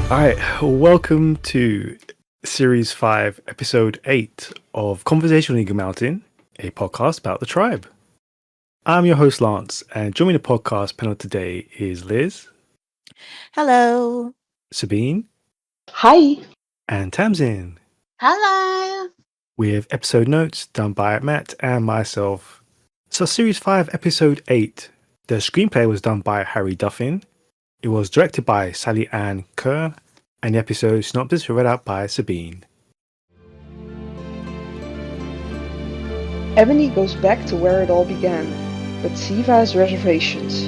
All right, welcome to Series 5, Episode 8 of Conversation on Eagle Mountain, a podcast about the tribe. I'm your host, Lance, and joining the podcast panel today is Liz, Hello. Sabine, Hi. and Tamsin. Hello. We have episode notes done by Matt and myself. So, Series 5, Episode 8. The screenplay was done by Harry Duffin. It was directed by Sally Ann Kerr, and the episode synopsis was read out by Sabine. Ebony goes back to where it all began, with Siva's reservations.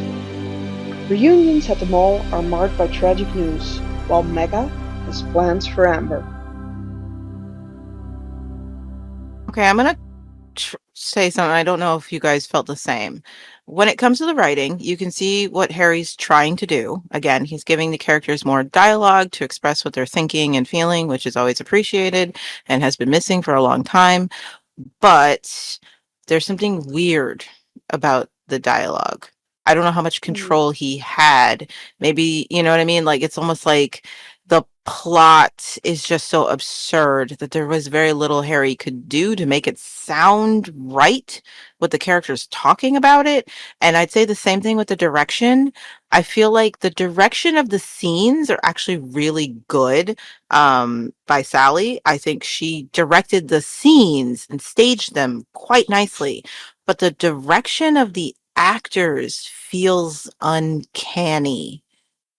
Reunions at the mall are marked by tragic news, while Mega has plans for Amber. Okay, I'm going to say something. I don't know if you guys felt the same. When it comes to the writing, you can see what Harry's trying to do. Again, he's giving the characters more dialogue to express what they're thinking and feeling, which is always appreciated and has been missing for a long time. But there's something weird about the dialogue. I don't know how much control he had. Maybe, you know what I mean? Like, it's almost like the plot is just so absurd that there was very little Harry could do to make it sound right with the characters talking about it. And I'd say the same thing with the direction. I feel like the direction of the scenes are actually really good by Sally. I think she directed the scenes and staged them quite nicely. But the direction of the actors feels uncanny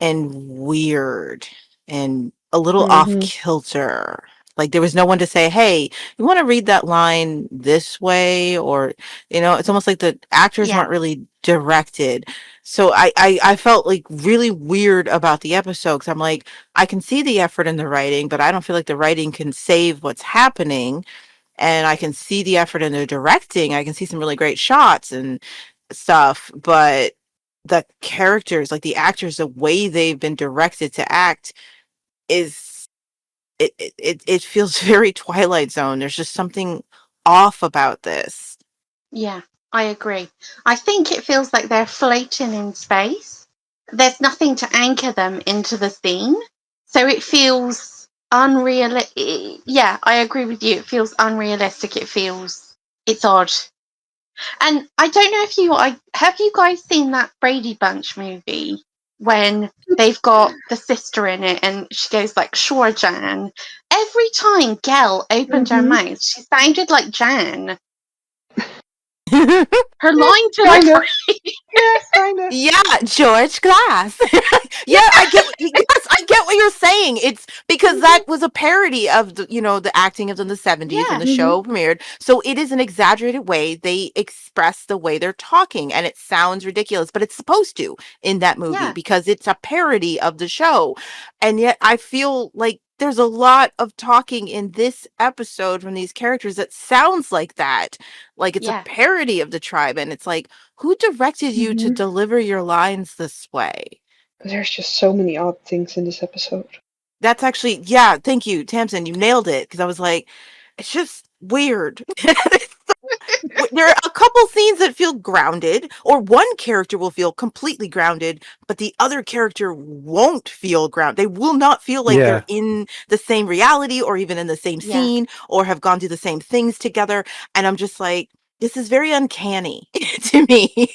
and weird and a little off kilter. Like there was no one to say, hey, you want to read that line this way? Or, it's almost like the actors weren't really directed. So I felt like really weird about the episode because I'm like, I can see the effort in the writing, but I don't feel like the writing can save what's happening. And I can see the effort in the directing. I can see some really great shots and stuff, but the characters, like the actors, the way they've been directed to act is it feels very Twilight Zone. There's just something off about this. Yeah, I agree. I think it feels like they're floating in space. There's nothing to anchor them into the scene. So it feels unrealistic. Yeah, I agree with you. It feels unrealistic. It's odd. And I don't know if have you guys seen that Brady Bunch movie when they've got the sister in it and she goes like, sure, Jan. Every time Gel opened her mouth, she sounded like Jan. Her line delivery. Yeah, kind of. Yeah, George Glass. Yeah, I get what you're saying. It's because that was a parody of the acting of in the 70s when the show premiered. So it is an exaggerated way they express the way they're talking, and it sounds ridiculous, but it's supposed to in that movie because it's a parody of the show. And yet I feel like there's a lot of talking in this episode from these characters that sounds like that. Like it's a parody of the tribe, and it's like, who directed you to deliver your lines this way? There's just so many odd things in this episode. That's actually, thank you, Tamsin. You nailed it. Because I was like, it's just weird. There are a couple scenes that feel grounded, or one character will feel completely grounded, but the other character won't feel grounded. They will not feel like they're in the same reality or even in the same scene or have gone through the same things together. And I'm just like, this is very uncanny to me.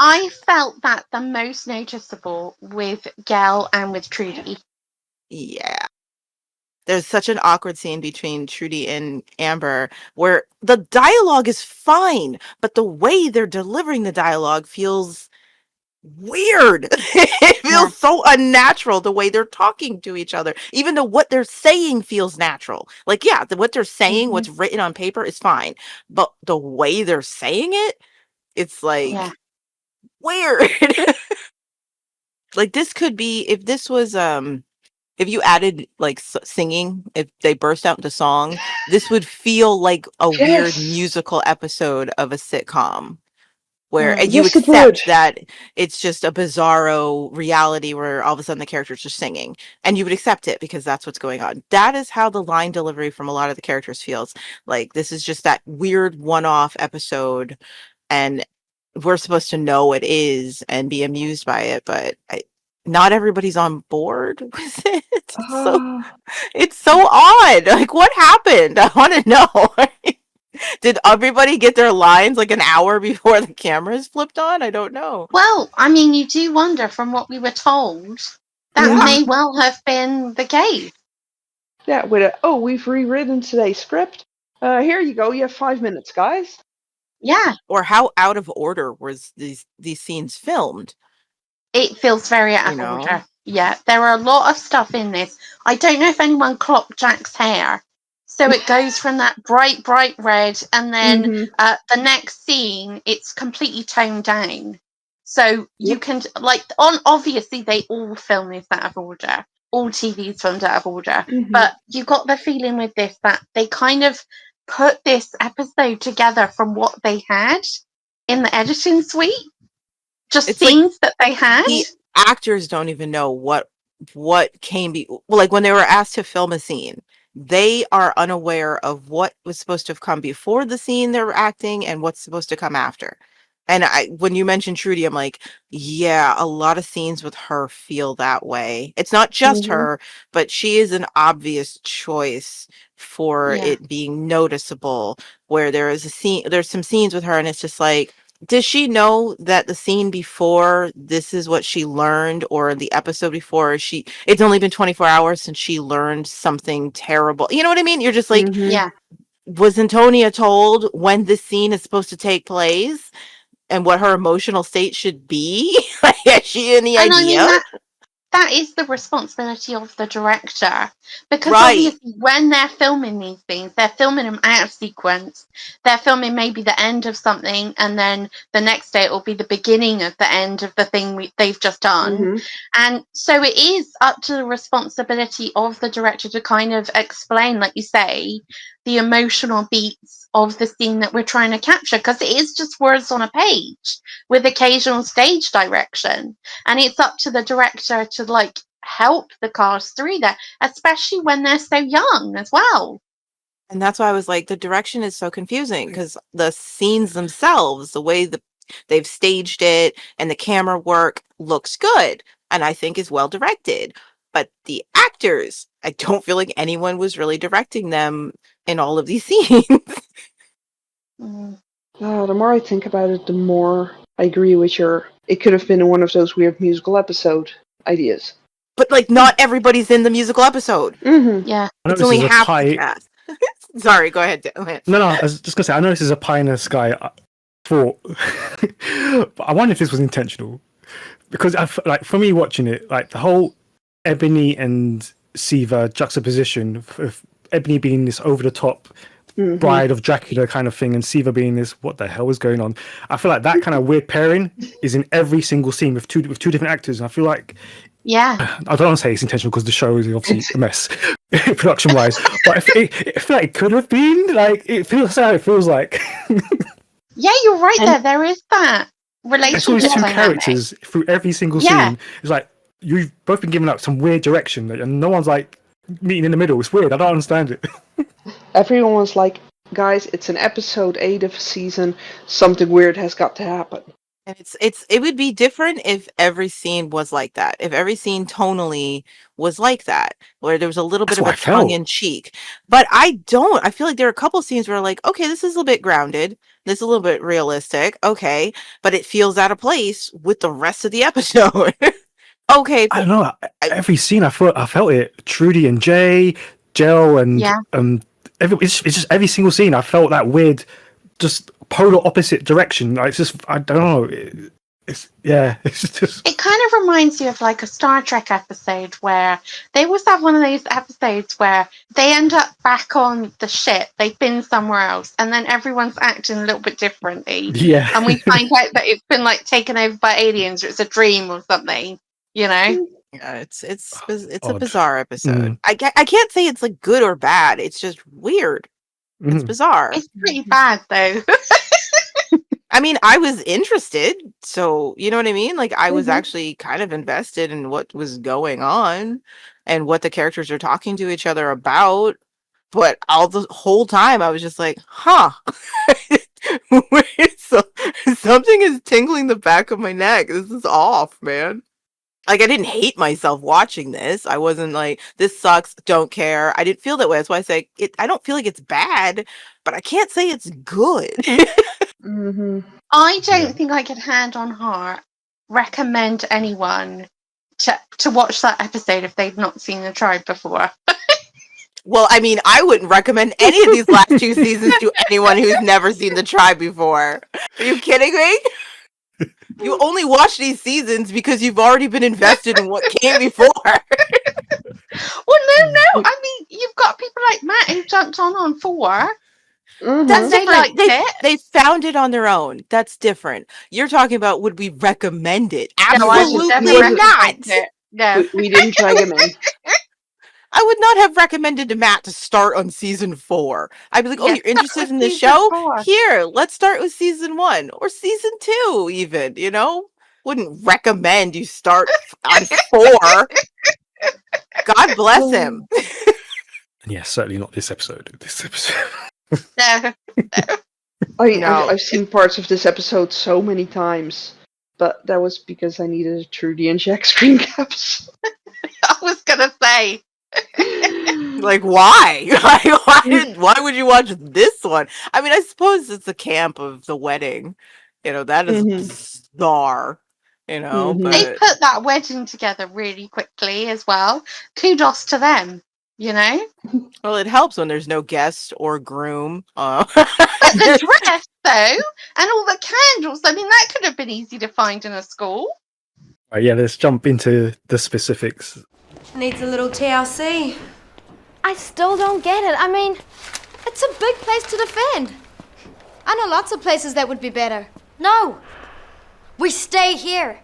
I felt that the most noticeable with Gel and with Trudy. Yeah. There's such an awkward scene between Trudy and Amber where the dialogue is fine, but the way they're delivering the dialogue feels weird. It feels so unnatural the way they're talking to each other, even though what they're saying feels natural. Like, what they're saying, what's written on paper is fine, but the way they're saying it, it's like weird. Like this could be, if this was if you added like singing, if they burst out into song, this would feel like a weird musical episode of a sitcom where and you accept that it's just a bizarro reality where all of a sudden the characters are singing, and you would accept it because that's what's going on. That is how the line delivery from a lot of the characters feels. Like this is just that weird one-off episode, and we're supposed to know it is and be amused by it, but not everybody's on board with it. Uh, It's so odd. Like, what happened? I want to know. Did everybody get their lines like an hour before the cameras flipped on? I don't know. Well, I mean, you do wonder from what we were told that yeah. may well have been the case. Yeah, we've rewritten today's script. Here you go. You have 5 minutes, guys. Yeah, Or how out of order was these scenes filmed? it feels very out of You know? order. Yeah, there are a lot of stuff in this. I don't know if anyone clocked Jack's hair. So it goes from that bright, bright red, and then Mm-hmm. the next scene, it's completely toned down. So you Yep. can, obviously they all film this out of order. All TVs filmed out of order. Mm-hmm. But you got the feeling with this that they kind of put this episode together from what they had in the editing suite. Just It's like scenes that they had. the actors don't even know what came like when they were asked to film a scene, they are unaware of what was supposed to have come before the scene they're acting and what's supposed to come after. And when you mentioned Trudy, I'm like, yeah, a lot of scenes with her feel that way. It's not just Mhm. her, but she is an obvious choice for Yeah. it being noticeable. Where there's some scenes with her, and it's just like, does she know that the scene before this is what she learned, or the episode before it's only been 24 hours since she learned something terrible? You know what I mean? You're just like, Mhm. Yeah. was Antonia told when this scene is supposed to take place and what her emotional state should be? Has she any And I mean idea? that is the responsibility of the director, because Right. obviously when they're filming these things, they're filming them out of sequence. They're filming maybe the end of something, and then the next day it will be the beginning of the end of the thing they've just done. Mhm. And so it is up to the responsibility of the director to kind of explain, like you say, the emotional beats of the scene that we're trying to capture, because it is just words on a page with occasional stage direction. And it's up to the director to like help the cast through that, especially when they're so young as well. And that's why I was like, the direction is so confusing because the scenes themselves, the way they've staged it and the camera work looks good and I think is well directed. But the actors, I don't feel like anyone was really directing them in all of these scenes. Mm. The more I think about it, the more I agree with your. It could have been one of those weird musical episode ideas. But like, not everybody's in the musical episode. Mm-hmm. Yeah. I know It's this only is a half pie. the cast. Sorry, go ahead, Dylan. No, I was just gonna say. I know this is a pie in the sky thought, but I wonder if this was intentional because like for me watching it, like the whole Ebony and Siva juxtaposition of Ebony being this over the top Mm-hmm. bride of Dracula kind of thing, and Siva being this what the hell is going on. I feel like that kind of weird pairing is in every single scene with two different actors, and I feel like Yeah. I don't want to say it's intentional because the show is obviously a mess production wise, but I feel like it could have been like it feels how it feels like. Yeah, you're right And- there. There is that I saw relationship these two dynamic. characters through every single Yeah. scene. It's like you've both been given like some weird direction, and no one's like meeting in the middle. It's weird. I don't understand it. Everyone was like, "Guys, it's an episode 8 of a season. Something weird has got to happen." And it would be different if every scene was like that. If every scene tonally was like that, where there was a little bit That's of what a I felt. tongue in cheek. But I don't. I feel like there are a couple scenes where like, okay, this is a little bit grounded. This is a little bit realistic. Okay, but it feels out of place with the rest of the episode. Okay, I don't know. Every scene I felt it. Trudy and Jay, Jel, and Yeah. it's just every single scene I felt that weird, just polar opposite direction. Like, it's just I don't know. It's just It kind of reminds you of like a Star Trek episode where they always have one of those episodes where they end up back on the ship, they've been somewhere else, and then everyone's acting a little bit differently. yeah. And we find out that it's been like taken over by aliens or it's a dream or something, you know? yeah, it's a Odd. bizarre episode. I can't say it's like good or bad. It's just weird. It's Mhm. bizarre. It's pretty bad though. I mean, I was interested, so you know what I mean? Like I was Mhm. actually kind of invested in what was going on and what the characters are talking to each other about. But all the whole time I was just like, huh. Wait, something is tingling the back of my neck. This is off, man. Like, I didn't hate myself watching this. I wasn't like, this sucks, don't care. I didn't feel that way. That's why I say I don't feel like it's bad, but I can't say it's good. Mm-hmm. I don't Yeah. think I could hand on heart recommend anyone to watch that episode if they've not seen the tribe before. Well, I mean, I wouldn't recommend any of these last 2 seasons to anyone who's never seen the tribe before. Are you kidding me? You only watch these seasons because you've already been invested in what came before. Well, no. I mean, you've got people like Matt who jumped on 4. Mm-hmm. That's They different. liked it. They found it on their own. That's different. You're talking about, would we recommend it? No, I would He Absolutely never wasn't. not. recommend it. No. We didn't drag him in. I would not have recommended to Matt to start on season 4. I'd be like, oh, Yeah, you're interested in this season show? 4. Here, let's start with season 1 or season 2 even, you know? Wouldn't recommend you start on 4. God bless him. And yeah, certainly not this episode. This episode. No. No. I've seen parts of this episode so many times, but that was because I needed a Trudy and Jack screen caps. I was going to say. Like, why? Why would you watch this one? I mean, I suppose it's the camp of the wedding. You know, that is bizarre. You know, Mhm. They but put that wedding together really quickly as well. Kudos to them, you know? well, it helps when there's no guest or groom. But the dress, though, and all the candles, I mean, that could have been easy to find in a school. Right, yeah, let's jump into the specifics. Needs a little TLC. I still don't get it. I mean, it's a big place to defend. I know lots of places that would be better. No. We stay here.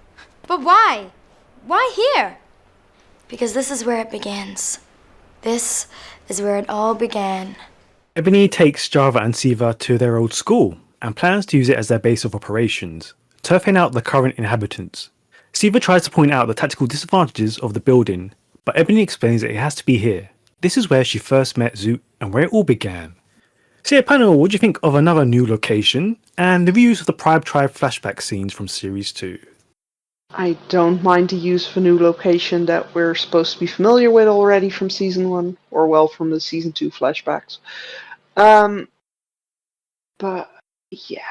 But why? Why here? Because this is where it begins. This is where it all began. Ebony takes Java and Siva to their old school and plans to use it as their base of operations, turfing out the current inhabitants. Siva tries to point out the tactical disadvantages of the building, but Ebony explains that it has to be here. This is where she first met Zoot and where it all began. So yeah, panel, what do you think of another new location and the reuse of the Pride Tribe flashback scenes from Series 2? I don't mind the use of a new location that we're supposed to be familiar with already from Season 1, or well, from the Season 2 flashbacks. But yeah,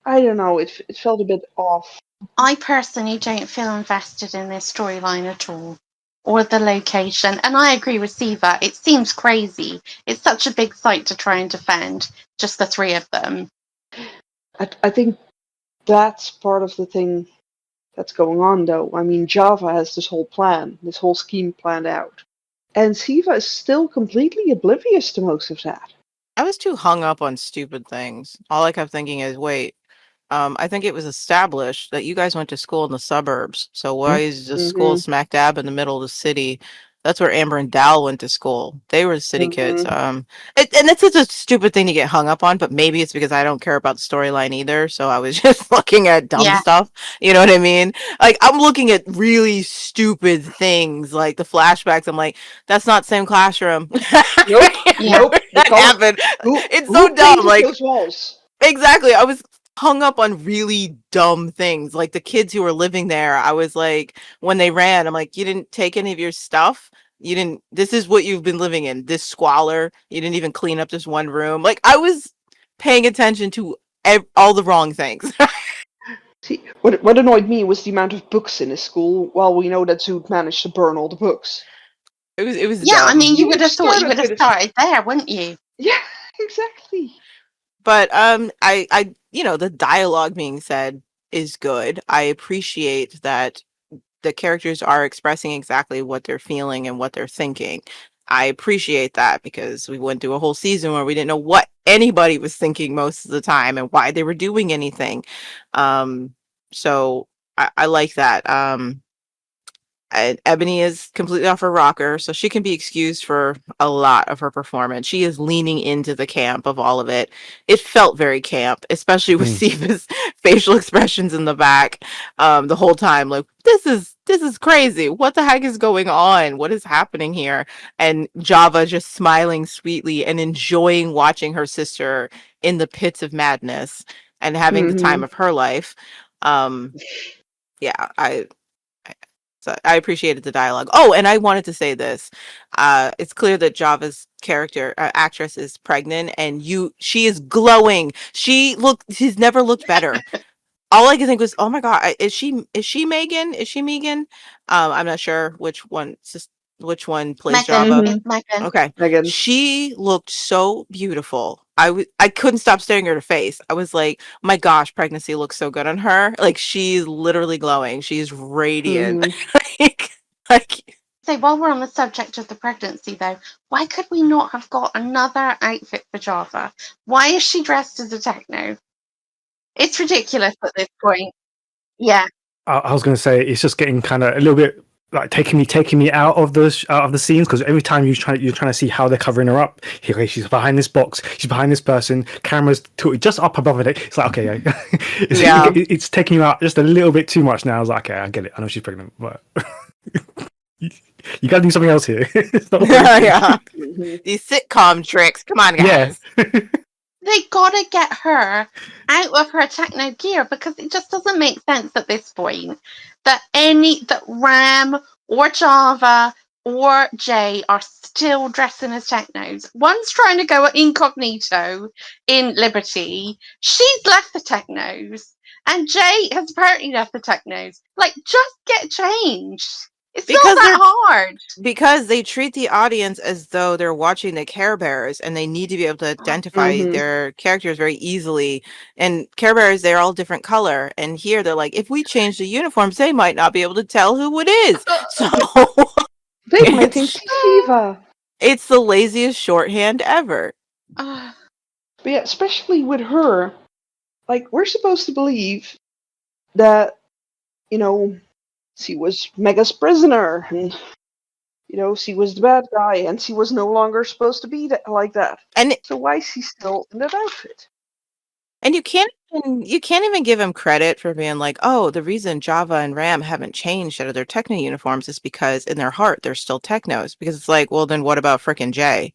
I don't know, it felt a bit off. I personally don't feel invested in this storyline at all, or the location. And I agree with Siva. It seems crazy. It's such a big site to try and defend, just the 3 of them. I think that's part of the thing that's going on, though. I mean, Java has this whole plan, this whole scheme planned out. And Siva is still completely oblivious to most of that. I was too hung up on stupid things. All I kept thinking is, wait, I think it was established that you guys went to school in the suburbs. So why is the school smack dab in the middle of the city? That's where Amber and Dal went to school. They were the city kids. And that's such a stupid thing to get hung up on, but maybe it's because I don't care about the storyline either. So I was just looking at dumb Yeah. stuff. You know what I mean? Like, I'm looking at really stupid things, like the flashbacks. I'm like, that's not same classroom. Nope, Yeah. nope. That happened. It's so dumb. painted Like, those walls? exactly. I was hung up on really dumb things. Like the kids who were living there, I was like, when they ran, I'm like, you didn't take any of your stuff. You didn't, this is what you've been living in, this squalor. You didn't even clean up this one room. Like, I was paying attention to all the wrong things. See, what annoyed me was the amount of books in his school, while we know that Zoot managed to burn all the books. It was Yeah, I dumb. mean, you You would have thought you would have started with started there, wouldn't you? Yeah, exactly. But I you know, the dialogue being said is good. I appreciate that the characters are expressing exactly what they're feeling and what they're thinking. I appreciate that because we went through a whole season where we didn't know what anybody was thinking most of the time and why they were doing anything. So I like that. And Ebony is completely off her rocker, so she can be excused for a lot of her performance. She is leaning into the camp of all of it. It felt very camp, especially with Siva's facial expressions in the back, the whole time. Like, this is crazy. What the heck is going on? What is happening here? And Java just smiling sweetly and enjoying watching her sister in the pits of madness and having the time of her life. Yeah, So I appreciated the dialogue. Oh, and I wanted to say this. It's clear that Java's character actress is pregnant, and she is glowing. She's never looked better. All I could think was, oh my god, is she Megan? Is she Megan? I'm not sure which one plays Java. Megan, it's Megan. Okay, Megan. she looked so beautiful. I couldn't stop staring at her face. I was like, my gosh, pregnancy looks so good on her. Like she's literally glowing. She's radiant. like So while we're on the subject of the pregnancy, though, why could we not have got another outfit for Java? Why is she dressed as a techno? It's ridiculous at this point. Yeah. I was going to say it's just getting kind of a little bit like taking me out of the scenes, because every time you're trying to see how they're covering her up. Okay, she's behind this box, she's behind this person, camera's tilted just up above it. It's like, okay, it's taking you out just a little bit too much now. I was like, okay, I get it. I know she's pregnant, but you got to do something else here. yeah, these sitcom tricks. Come on, guys. Yeah. They gotta get her out of her techno gear, because it just doesn't make sense at this point that Ram or Java or Jay are still dressing as technos. One's trying to go incognito in Liberty. She's left the technos, and Jay has apparently left the technos. Like, just get changed. It's not that hard. Because they treat the audience as though they're watching the Care Bears, and they need to be able to identify their characters very easily. And Care Bears, they're all different color. And here they're like, if we change the uniforms, they might not be able to tell who it is. So They might think she's Siva. It's the laziest shorthand ever. But yeah, especially with her, like, we're supposed to believe that, she was Mega's prisoner, and she was the bad guy, and she was no longer supposed to be like that. And so why is she still in that outfit? And you can't even give him credit for being like, oh, the reason Java and Ram haven't changed out of their techno uniforms is because in their heart they're still technos. Because it's like, well, then what about frickin' Jay?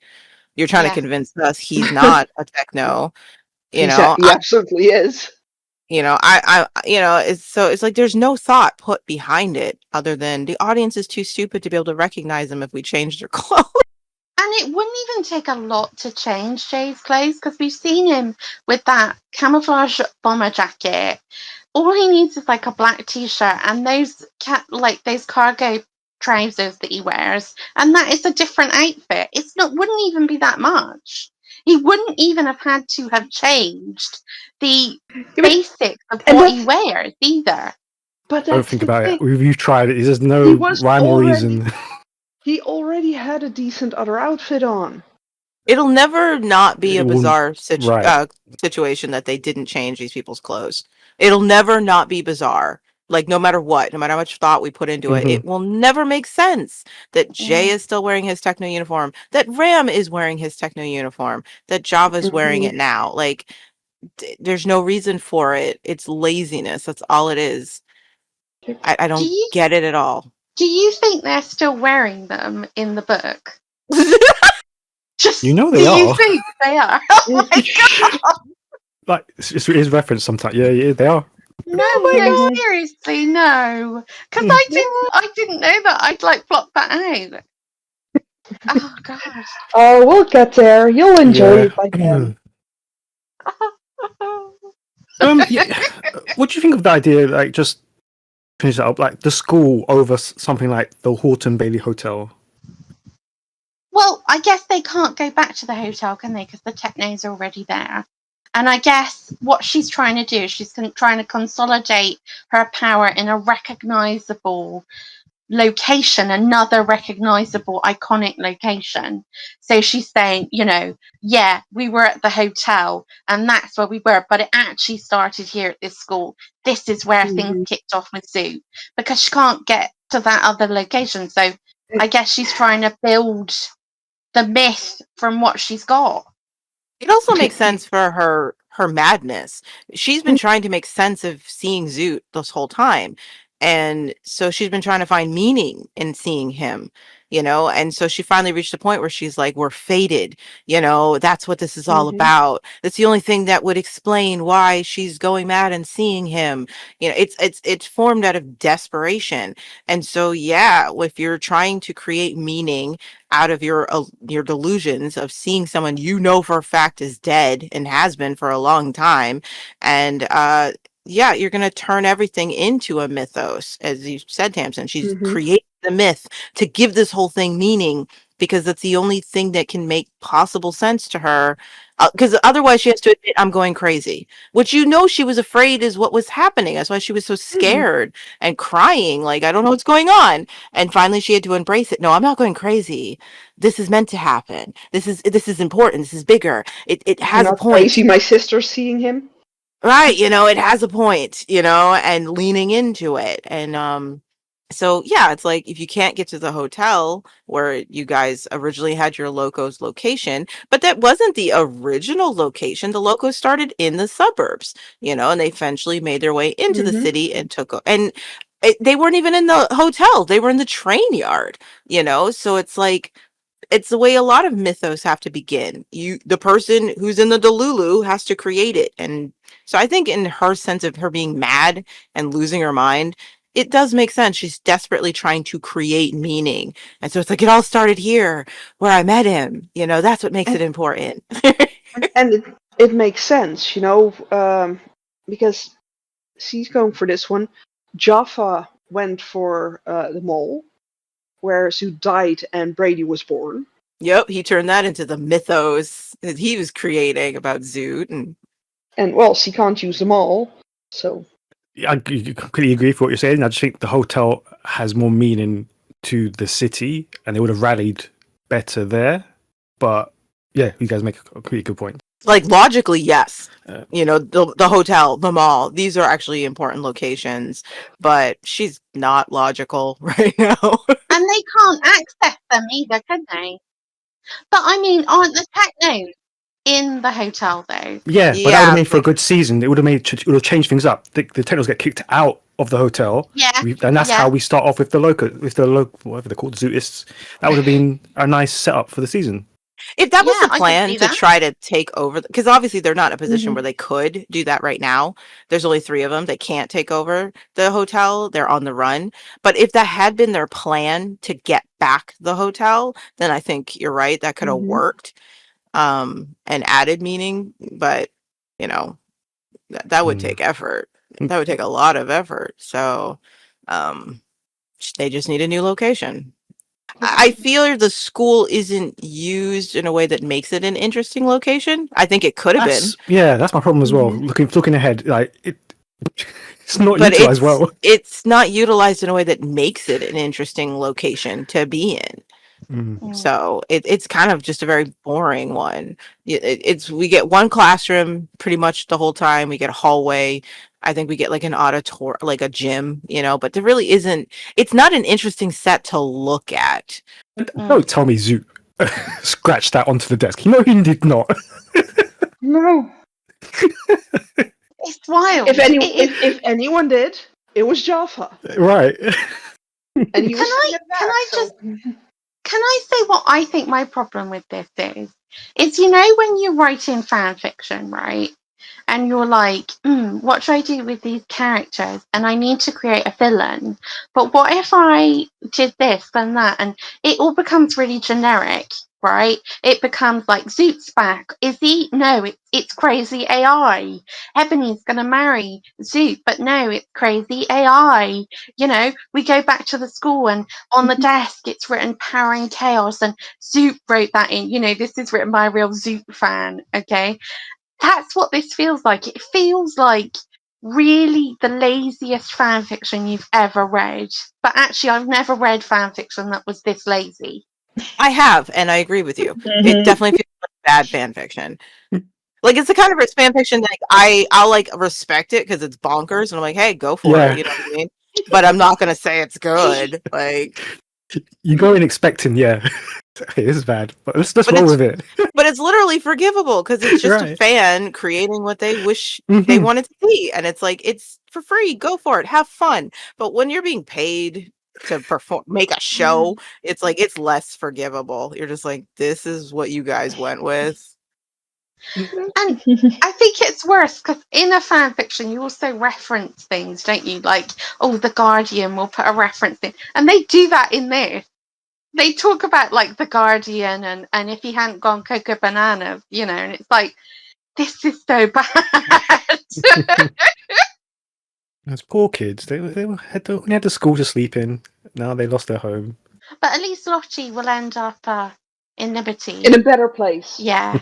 You're trying to convince us he's not a techno. He absolutely is. It's like there's no thought put behind it other than the audience is too stupid to be able to recognize them if we change their clothes. And it wouldn't even take a lot to change Jay's clothes, because we've seen him with that camouflage bomber jacket. All he needs is like a black t-shirt and those cargo trousers that he wears, and that is a different outfit. Wouldn't even be that much. He wouldn't even have had to have changed the basics of what he wears either. But don't think about it. We've tried it. There's no rhyme or reason. He already had a decent other outfit on. It'll never not be a bizarre situation that they didn't change these people's clothes. It'll never not be bizarre. Like, no matter what, no matter how much thought we put into it, it will never make sense that Jay is still wearing his techno uniform, that Ram is wearing his techno uniform, that Java's wearing it now. Like, there's no reason for it. It's laziness. That's all it is. I don't get it at all. Do you think they're still wearing them in the book? Just they are. Do you think they are? Oh my god! Like, it is referenced sometimes. Yeah, they are. No, seriously, no. Because I didn't know that. I'd blocked that out. Oh gosh. Oh, we'll get there. You'll enjoy it by then. What do you think of the idea? Like, just finish that up, like the school over something like the Horton Bailey Hotel. Well, I guess they can't go back to the hotel, can they? Because the techno's are already there. And I guess what she's trying to do is she's trying to consolidate her power in a recognizable location, another recognizable, iconic location. So she's saying, yeah, we were at the hotel and that's where we were, but it actually started here at this school. This is where things kicked off with Zoot, because she can't get to that other location. So I guess she's trying to build the myth from what she's got. It also makes sense for her madness. She's been trying to make sense of seeing Zoot this whole time. And so she's been trying to find meaning in seeing him. and so she finally reached a point where she's like, we're fated, that's what this is all Mhm. about. That's the only thing that would explain why she's going mad and seeing him. It's formed out of desperation. And so, yeah, if you're trying to create meaning out of your delusions of seeing someone for a fact is dead and has been for a long time, and yeah, you're going to turn everything into a mythos, as you said, Tamsin. She's Mhm. created the myth to give this whole thing meaning because that's the only thing that can make possible sense to her. Because otherwise, she has to admit, I'm going crazy, which she was afraid is what was happening. That's why she was so Mhm. scared and crying, like, I don't know what's going on. And finally, she had to embrace it. No, I'm not going crazy. This is meant to happen. This is important. This is bigger. It I'm has a not point. crazy. My sister's seeing him. Right, it has a point, and leaning into it. And so yeah, it's like if you can't get to the hotel where you guys originally had your locos location, but that wasn't the original location. The locos started in the suburbs, and they eventually made their way into the Mhm. city and they weren't even in the hotel. They were in the train yard, so it's like it's the way a lot of mythos have to begin. The person who's in the Delulu has to create it. And so I think in her sense of her being mad and losing her mind, it does make sense. She's desperately trying to create meaning. And so it's like, it all started here where I met him. That's what makes it And important. and it makes sense, because she's going for this one. Jaffa went for the mall, where Zoot died and Brady was born. Yep, he turned that into the mythos that he was creating about Zoot. And well, she can't use them all, so. I completely agree with what you're saying. I just think the hotel has more meaning to the city, and they would have rallied better there. But yeah, you guys make a pretty good point. Like logically, yes. Uh, The hotel, the mall, these are actually important locations, but she's not logical right now. And they can't access them either, can they? But I mean, aren't the technos in the hotel though? yeah, but that would have Yeah, made for a good season. It would have changed things up. The technos get kicked out of the hotel, Yeah, and that's yeah. how we start off with the local, whatever they're called, Zootists. That would have been a nice setup for the season. if that was Yeah, the I could plan see to that. try to take over, because obviously they're not in a position Mhm. where they could do that right now. There's only 3 of them. They can't take over the hotel. They're on the run. But if that had been their plan to get back the hotel, then I think you're right. That could have Mhm. worked and added meaning. But, you know, that would Mm. take effort. That would take a lot of effort. So um, they just need a new location. I feel the school isn't used in a way that makes it an interesting location. I think it could have been, That's my problem as well. Mhm. Looking ahead, like it's not but utilized well. it's not utilized in a way that makes it an interesting location to be in. Mm. Mm. So it's kind of just a very boring one. We get one classroom pretty much the whole time. We get a hallway. I think we get like an auditor, like a gym, but there really isn't. It's not an interesting set to look at. Don't tell me Zoot scratched that onto the desk. You know he did not. No. It's wild. If anyone did, it was Jaffa, Right. and he was Can I- sitting at can that, I so. just- Can I say what I think my problem with this is? It's when you're writing fan fiction, right? And you're like, what should I do with these characters? And I need to create a villain. But what if I did this and that? And it all becomes really generic, right? It becomes like Zoot's back. Is he? No, it's crazy AI. Ebony's going to marry Zoot, but no, it's crazy AI. We go back to the school and on the desk it's written power and chaos. And Zoot wrote that in. This is written by a real Zoot fan, okay? That's what this feels like. It feels like really the laziest fan fiction you've ever read. But actually, I've never read fan fiction that was this lazy. I have, and I agree with you. It Mhm. definitely feels like bad fan fiction. Like it's the kind of fan fiction that I'll like respect it because it's bonkers, and I'm like, hey, go for Yeah. it. You know what I mean? But I'm not gonna say it's good. Like, You go in expecting, hey, this is bad, but let's But roll it's- with it. but it's literally forgivable because it's just a Right. fan creating what they wish they Mhm. wanted to see, and it's like it's for free. Go for it, have fun. But when you're being paid to perform, make a show, it's like it's less forgivable. You're just like, this is what you guys went with. And I think it's worse because in a fan fiction, you also reference things, don't you? Like, oh, the Guardian will put a reference in, and they do that in this. They talk about like the Guardian and if he hadn't gone Coco Banana, and it's like, this is so bad. Those poor kids. They only had the school to sleep in. Now they lost their home. But at least Lottie will end up in Liberty. In a better place. Yeah.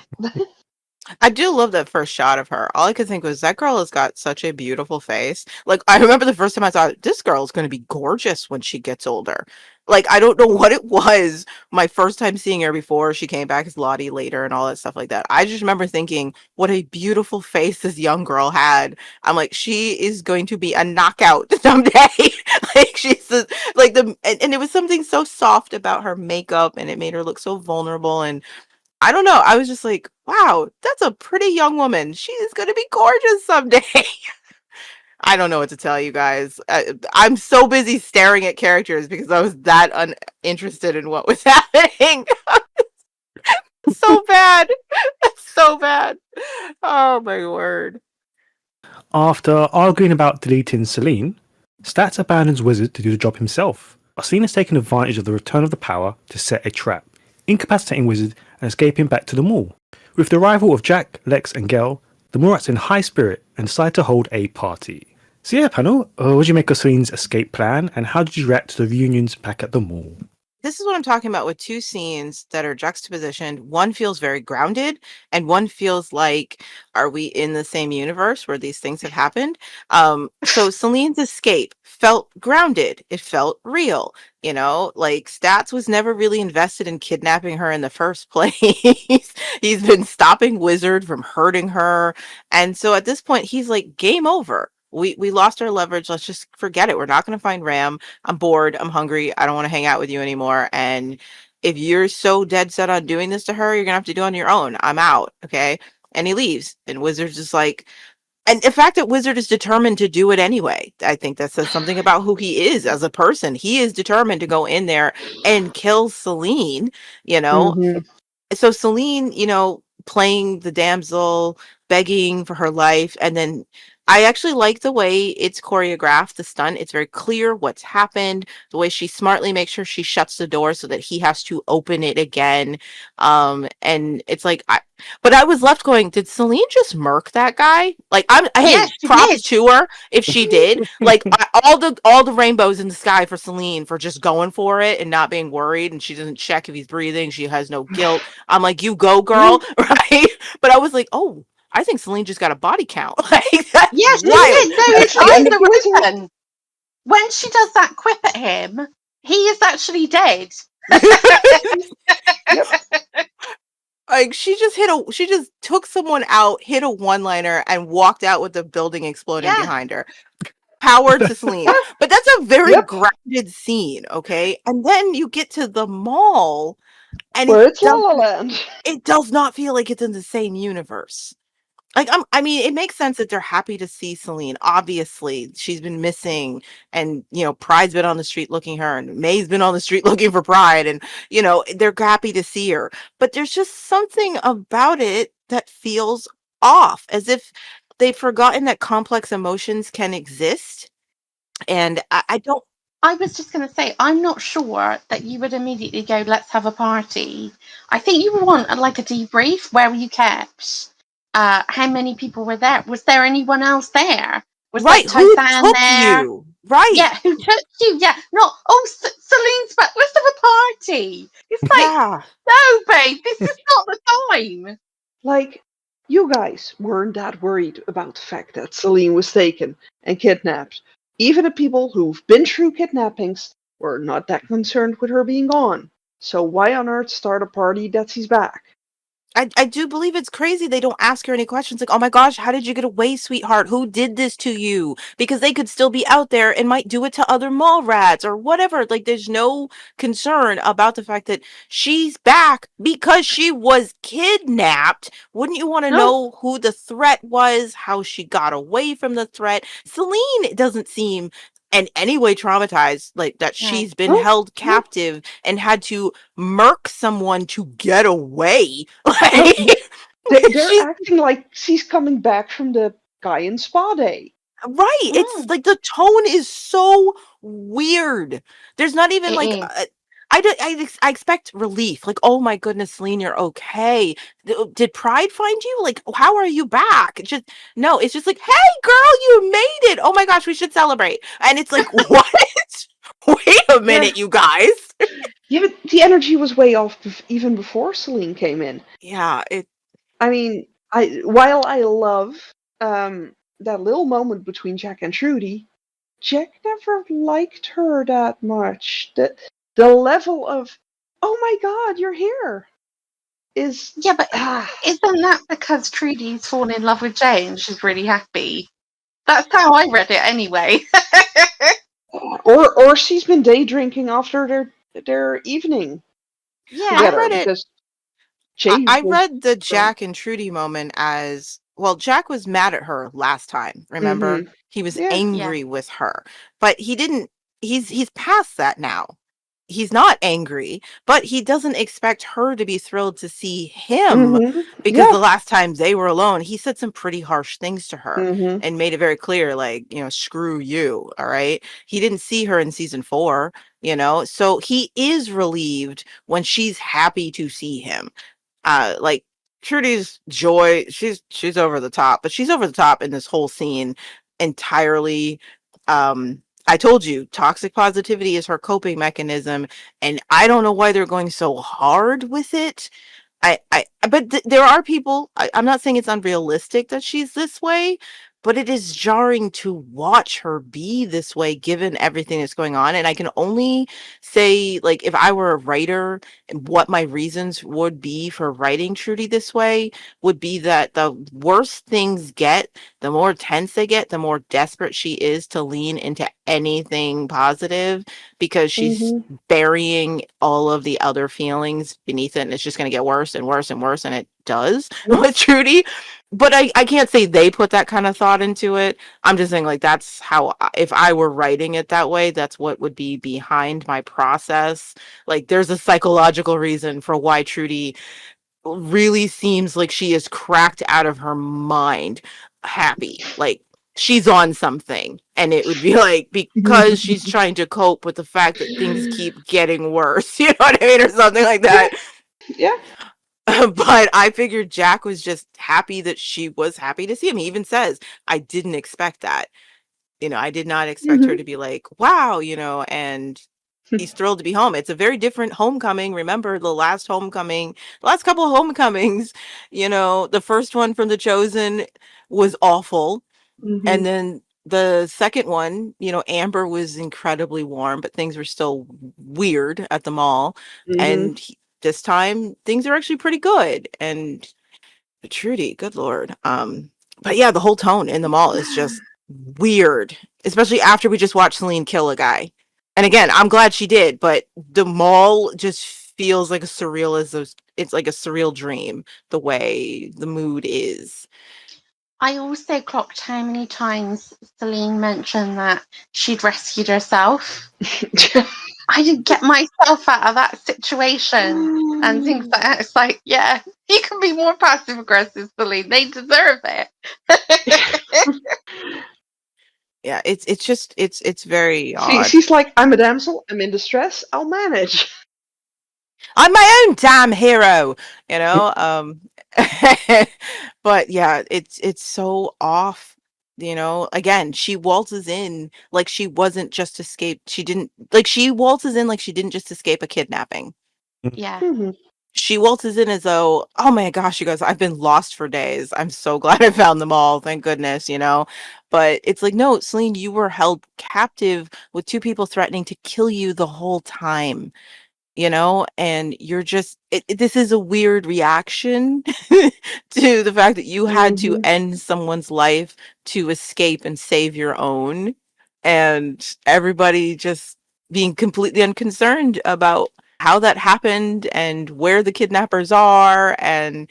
I do love that first shot of her. All I could think was that girl has got such a beautiful face. Like, I remember the first time I thought this girl is going to be gorgeous when she gets older. Like, I don't know what it was my first time seeing her before she came back as Lottie later and all that stuff like that. I just remember thinking, what a beautiful face this young girl had. I'm like, she is going to be a knockout someday. Like, and it was something so soft about her makeup, and it made her look so vulnerable. And I don't know. I was just like, wow, that's a pretty young woman. She is going to be gorgeous someday. I don't know what to tell you guys. I'm so busy staring at characters because I was that uninterested in what was happening. So bad. So bad. Oh my word. After arguing about deleting Salene, Stats abandons Wizard to do the job himself. Salene has taken advantage of the return of the power to set a trap, incapacitating Wizard and escaping back to the mall. With the arrival of Jack, Lex and Gel, the Morats in high spirit and decide to hold a party. So yeah, panel, what did you make of Selene's escape plan, and how did you react to the reunions back at the mall? This is what I'm talking about with two scenes that are juxtapositioned. One feels very grounded, and one feels like, are we in the same universe where these things have happened? So Selene's escape felt grounded. It felt real. Like Stats was never really invested in kidnapping her in the first place. He's been stopping Wizard from hurting her. And so at this point, he's like, game over. We lost our leverage. Let's just forget it. We're not going to find Ram. I'm bored. I'm hungry. I don't want to hang out with you anymore. And if you're so dead set on doing this to her, you're going to have to do it on your own. I'm out. Okay. And he leaves. And Wizard's just like, and the fact that Wizard is determined to do it anyway, I think that says something about who he is as a person. He is determined to go in there and kill Salene, Mhm. So Salene, playing the damsel, begging for her life, and then I actually like the way it's choreographed, the stunt. It's very clear what's happened, the way she smartly makes sure she shuts the door so that he has to open it again. And it's like, but I was left going, did Salene just murk that guy? Like, hey, Yes, she props did. to her if she did. Like, all the rainbows in the sky for Salene for just going for it and not being worried, and she doesn't check if he's breathing. She has no guilt. I'm like, you go, girl, right? But I was like, oh, I think Salene just got a body count. Like, that's Yes, she wild. did. No, it's And either it was reason. When she does that quip at him, he is actually dead. Yep. Like, she just took someone out, hit a one-liner, and walked out with the building exploding Yeah. behind her. Power to Salene. But that's a very Yep. grounded scene, okay? And then you get to the mall, and Where it's La La Land. it does not feel like it's in the same universe. Like, I mean, it makes sense that they're happy to see Salene. Obviously, she's been missing, and Pride's been on the street looking for her, and May's been on the street looking for Pride, and they're happy to see her. But there's just something about it that feels off, as if they've forgotten that complex emotions can exist. And I don't. I was just going to say, I'm not sure that you would immediately go, let's have a party. I think you would want like a debrief. Where were you kept? How many people were there? Was there anyone else there? Was Right, like who Tosan took there? you? Right. Yeah, who took you? Yeah, not, oh, Celine's back. Let's have a party. It's like, Yeah. no, babe, this is not the time. Like, you guys weren't that worried about the fact that Salene was taken and kidnapped. Even the people who've been through kidnappings were not that concerned with her being gone. So why on earth start a party that she's back? I do believe it's crazy they don't ask her any questions like, oh my gosh, how did you get away, sweetheart? Who did this to you? Because they could still be out there and might do it to other mall rats or whatever. Like, there's no concern about the fact that she's back because she was kidnapped. Wouldn't you want to No. know who the threat was, how she got away from the threat? Salene doesn't seem and anyway traumatized, like that she's been Oh, held yeah. captive and had to murk someone to get away. Oh, Like, they're she's acting like she's coming back from the guy in Spa Day. right. It's Mm, like the tone is so weird. There's not even it like is. I expect relief. Like, oh my goodness, Celine, you're okay. Did Pride find you? Like, how are you back? It's just no. It's just like, hey, girl, you made it. Oh my gosh, we should celebrate. And it's like, what? Wait a Yeah. minute, you guys. Yeah, but the energy was way off even before Celine came in. Yeah, it. I mean, while I love that little moment between Jack and Trudy, Jack never liked her that much. The level of, oh my God, you're here, is Yeah, but isn't that because Trudy's fallen in love with Jay and she's really happy? That's how I read it anyway. or she's been day drinking after their evening I Yeah. together read it. because Jay I was read the drunk. Jack and Trudy moment as well. Jack was mad at her last time. Remember, Mm-hmm. he was Yeah. Yeah. angry with her, but he didn't. He's past that now. He's not angry, but he doesn't expect her to be thrilled to see him Mm-hmm. because Yeah. the last time they were alone, he said some pretty harsh things to her Mm-hmm. and made it very clear, like, screw you. All right. He didn't see her in season 4, so he is relieved when she's happy to see him. Like Trudy's joy, she's over the top, but she's over the top in this whole scene entirely. I told you, toxic positivity is her coping mechanism, and I don't know why they're going so hard with it. But there are people. I'm not saying it's unrealistic that she's this way, but it is jarring to watch her be this way given everything that's going on. And I can only say, like, if I were a writer, what my reasons would be for writing Trudy this way would be that the worse things get, the more tense they get, the more desperate she is to lean into anything positive because she's Mm-hmm. burying all of the other feelings beneath it, and it's just going to get worse and worse and worse, and it does Yeah. with Trudy. But I can't say they put that kind of thought into it. I'm just saying, like, that's how if I were writing it that way, that's what would be behind my process. Like, there's a psychological reason for why Trudy really seems like she is cracked out of her mind happy, like she's on something, and it would be like because she's trying to cope with the fact that things keep getting worse, you know what I mean, or something like Yeah. that. Yeah. But I figured Jack was just happy that she was happy to see him. He even says, I didn't expect that. I did not expect her Mm-hmm. to be like, wow, and he's thrilled to be home. It's a very different homecoming. Remember the last couple of homecomings, the first one from The Chosen was awful. Mm-hmm. And then the second one, Amber was incredibly warm, but things were still weird at the mall. Mm-hmm. And this time things are actually pretty good. And Trudy, good Lord. But yeah, the whole tone in the mall is just weird, especially after we just watched Celine kill a guy. And again, I'm glad she did, but the mall just feels like it's like a surreal dream, the way the mood is. I also clocked how many times Salene mentioned that she'd rescued herself. I didn't get myself out of that situation and things like that. It's like, yeah, you can be more passive aggressive, Salene. They deserve it. Yeah, it's very See, odd. she's like, I'm a damsel, I'm in distress, I'll manage. I'm my own damn hero, you know. But yeah, it's so off. Again, she waltzes in like she wasn't just escaped. She didn't like she waltzes in like she didn't just escape a kidnapping. Yeah. Mm-hmm. She waltzes in as though, oh my gosh, you guys, I've been lost for days. I'm so glad I found them all. Thank goodness. But it's like, no, Celine, you were held captive with two people threatening to kill you the whole time. And you're just this is a weird reaction to the fact that you had to Mm-hmm. end someone's life to escape and save your own, and everybody just being completely unconcerned about how that happened and where the kidnappers are, and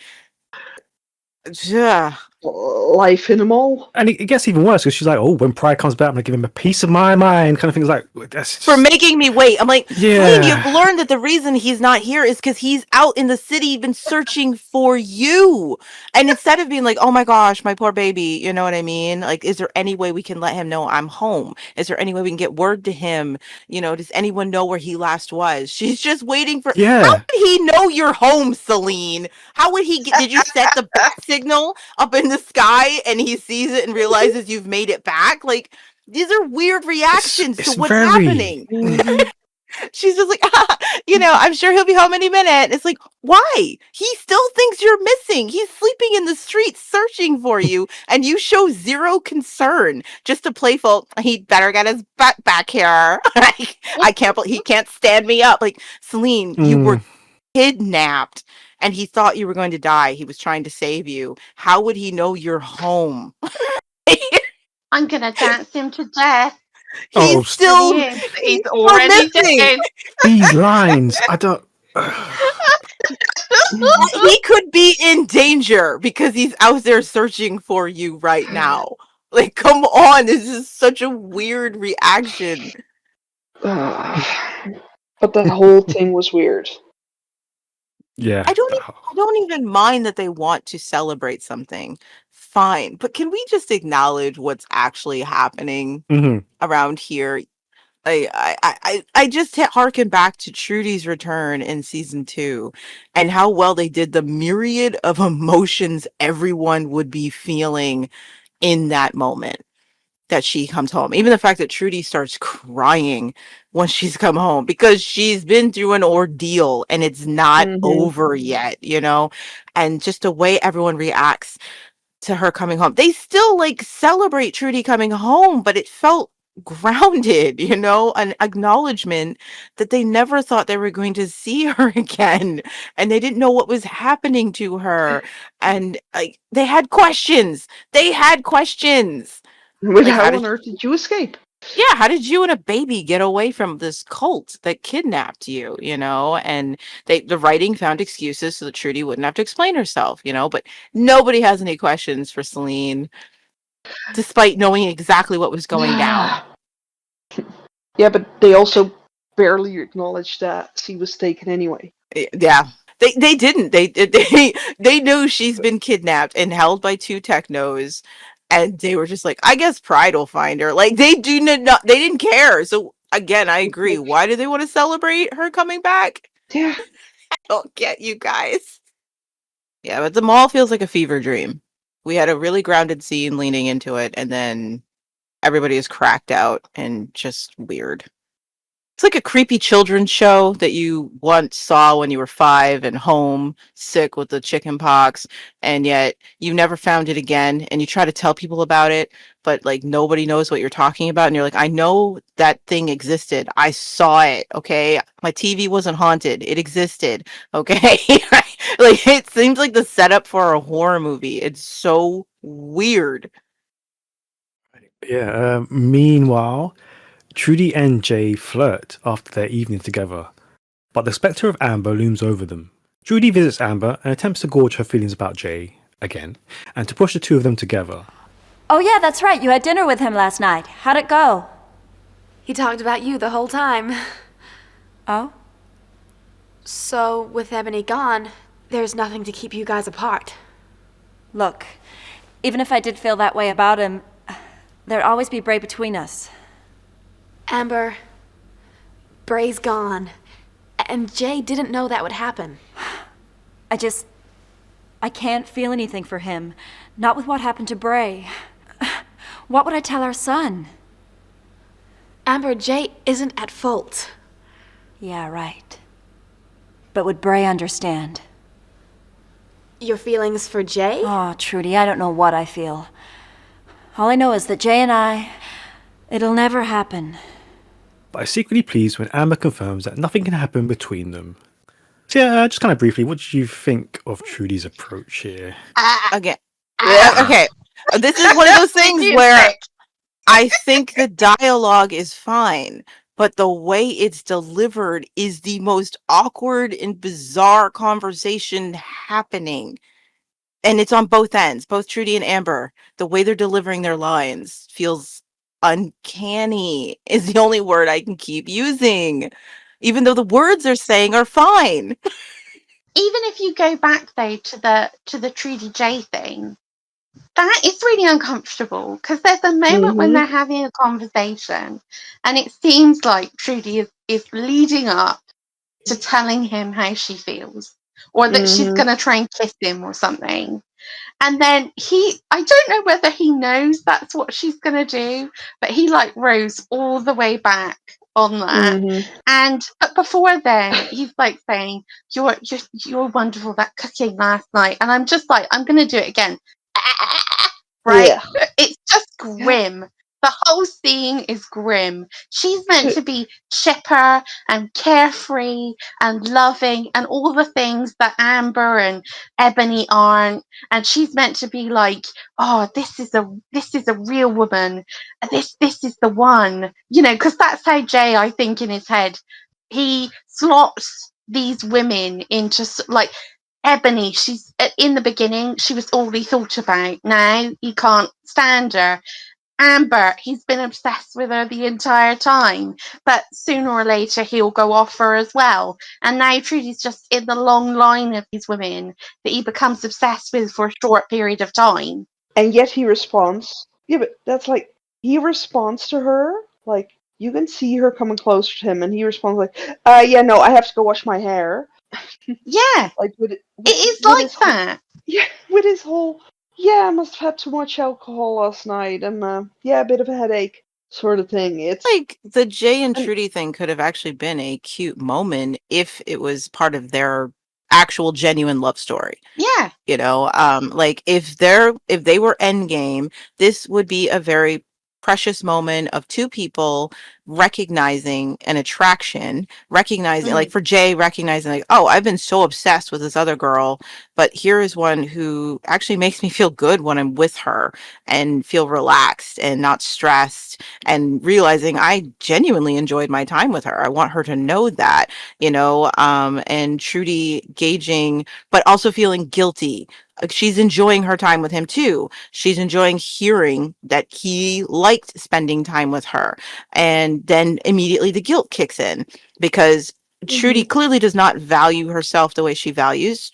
yeah, life in them all. And it gets even worse because she's like, "Oh, when Pride comes back, I'm gonna give him a piece of my mind," kind of things. Like that's For just, making me wait. I'm like, Yeah. Celine, you've learned that the reason he's not here is because he's out in the city, been searching for you. And instead of being like, oh my gosh, my poor baby, you know what I mean? Like, is there any way we can let him know I'm home? Is there any way we can get word to him? You know, does anyone know where he last was? She's just waiting for. How yeah, would he know you're home, Celine? How would he did you set the bat signal up in the sky and he sees it and realizes you've made it back? Like, these are weird reactions to it's what's very. happening. Mhm. She's just like, I'm sure he'll be home any minute. It's like, why? He still thinks you're missing. He's sleeping in the streets searching for you, and you show zero concern. Just a playful, he better get his butt back here. I can't believe he can't stand me up. Like, Celine, you were kidnapped, and he thought you were going to die. He was trying to save you. How would he know you're home? I'm gonna dance him to death. Oh, He's still He is. He's still already missing. dead. these lines, I don't. He could be in danger because he's out there searching for you right now. Like, come on, this is such a weird reaction. But that whole thing was weird. Yeah. I don't even mind that they want to celebrate something. Fine, but can we just acknowledge what's actually happening Mhm. around here? I just harken back to Trudy's return in season 2 and how well they did the myriad of emotions everyone would be feeling in that moment that she comes home. Even the fact that Trudy starts crying when she's come home because she's been through an ordeal and it's not Mhm. over yet, you know? And just the way everyone reacts to her coming home. They still like celebrate Trudy coming home, but it felt grounded, you know, an acknowledgement that they never thought they were going to see her again and they didn't know what was happening to her and like they had questions. They had questions. But Like how on earth did you escape? yeah, how did you and a baby get away from this cult that kidnapped you, you know? And the writing found excuses so that Trudy wouldn't have to explain herself, you know, but nobody has any questions for Salene despite knowing exactly what was going down. Yeah, but they also barely acknowledged that she was taken anyway. Yeah. They didn't. They knew she's been kidnapped and held by two technos and they were just like, I guess Pride will find her. Like they didn't care. So again, I agree. Why do they want to celebrate her coming back? Yeah. I don't get you guys. Yeah, but the mall feels like a fever dream. We had a really grounded scene leaning into it, and then everybody is cracked out and just weird. It's like a creepy children's show that you once saw when you were 5 and home, sick with the chicken pox, and yet you never found it again. And you try to tell people about it, but like nobody knows what you're talking about. And you're like, I know that thing existed. I saw it. Okay. My TV wasn't haunted. It existed. Okay. Like it seems like the setup for a horror movie. It's so weird. Yeah. Meanwhile, Trudy and Jay flirt after their evening together, but the spectre of Amber looms over them. Trudy visits Amber and attempts to gauge her feelings about Jay again, and to push the two of them together. Oh yeah, that's right. You had dinner with him last night. How'd it go? He talked about you the whole time. Oh? So, with Ebony gone, there's nothing to keep you guys apart. Look, even if I did feel that way about him, there'd always be Bray between us. Amber, Bray's gone, and Jay didn't know that would happen. I can't feel anything for him. Not with what happened to Bray. What would I tell our son? Amber, Jay isn't at fault. Yeah, right. But would Bray understand? Your feelings for Jay? Oh, Trudy, I don't know what I feel. All I know is that Jay and it'll never happen. But I'm secretly pleased when Amber confirms that nothing can happen between them. So yeah, just kind of briefly, what did you think of Trudy's approach here? Again. Okay. This is one of those things where I think the dialogue is fine, but the way it's delivered is the most awkward and bizarre conversation happening. And it's on both ends, both Trudy and Amber. The way they're delivering their lines feels uncanny, is the only word I can keep using. Even though the words they're saying are fine. Even if you go back though to the Trudy J thing, that is really uncomfortable because there's a moment when Mm-hmm. they're having a conversation and it seems like Trudy is leading up to telling him how she feels or that she's Mm-hmm. going to try and kiss him or something. And then I don't know whether he knows that's what she's going to do, but he like rose all the way back on that. Mm-hmm. But before then, he's like saying, you're wonderful, that cooking last night. And I'm just like, I'm going to do it again. Right? Yeah. It's just grim. The whole scene is grim. She's meant to be chipper and carefree and loving and all the things that Amber and Ebony aren't. And she's meant to be like, oh, this is a real woman. This is the one. You know, because that's how Jay, I think, in his head, he slots these women into like Ebony, she's in the beginning, she was all he thought about. Now he can't stand her. Amber, he's been obsessed with her the entire time, but sooner or later he'll go off her as well. And now Trudy's just in the long line of these women that he becomes obsessed with for a short period of time. And yet he responds. Yeah, but that's like he responds to her. Like you can see her coming closer to him, and he responds like, yeah, no, I have to go wash my hair." Yeah, Like it is with his like whole that. yeah, with his whole yeah, I must have had too much alcohol last night, and yeah, a bit of a headache sort of thing. It's Like the Jay and and Trudy thing could have actually been a cute moment if it was part of their actual genuine love story. Yeah, You know, like if they were endgame, this would be a very precious moment of two people recognizing an attraction, recognizing like mm, for Jay, recognizing like, oh, I've been so obsessed with this other girl, but here is one who actually makes me feel good when I'm with her and feel relaxed and not stressed, and realizing I genuinely enjoyed my time with her. I want her to know that, you know, and Trudy gauging but also feeling guilty. She's enjoying her time with him too. She's enjoying hearing that he liked spending time with her. And then immediately the guilt kicks in because Trudy mhm, clearly does not value herself the way she values,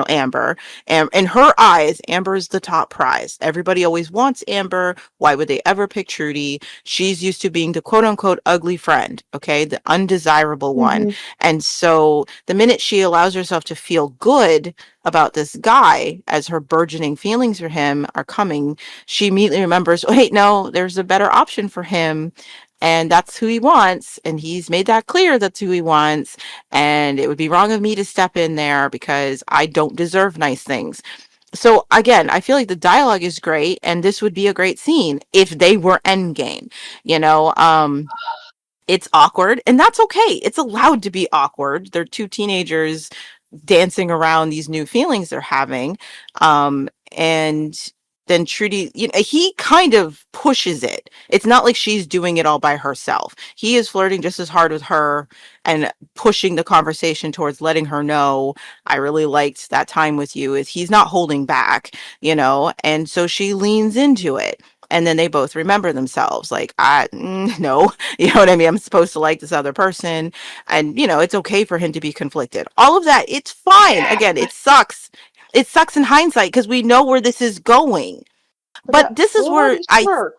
Amber. And in her eyes, Amber is the top prize. Everybody always wants Amber. Why would they ever pick Trudy? She's used to being the quote unquote ugly friend, okay, the undesirable one. mhm, And so the minute she allows herself to feel good about this guy as her burgeoning feelings for him are coming, she immediately remembers, oh, wait, no, there's a better option for him. And that's who he wants. And he's made that clear that's who he wants. And it would be wrong of me to step in there because I don't deserve nice things. So again, I feel like the dialogue is great, and this would be a great scene if they were endgame, you know. It's awkward, and that's okay. It's allowed to be awkward. They're two teenagers dancing around these new feelings they're having. And then Trudy, you know, he kind of pushes it. It's not like she's doing it all by herself. He is flirting just as hard with her and pushing the conversation towards letting her know, I really liked that time with you. Is he's not holding back, you know, and so she leans into it. And then they both remember themselves like, no, you know what I mean? I'm supposed to like this other person. And, you know, it's okay for him to be conflicted. All of that, it's fine. yeah, Again, it sucks. It sucks in hindsight because we know where this is going. but But this is why where the smirk?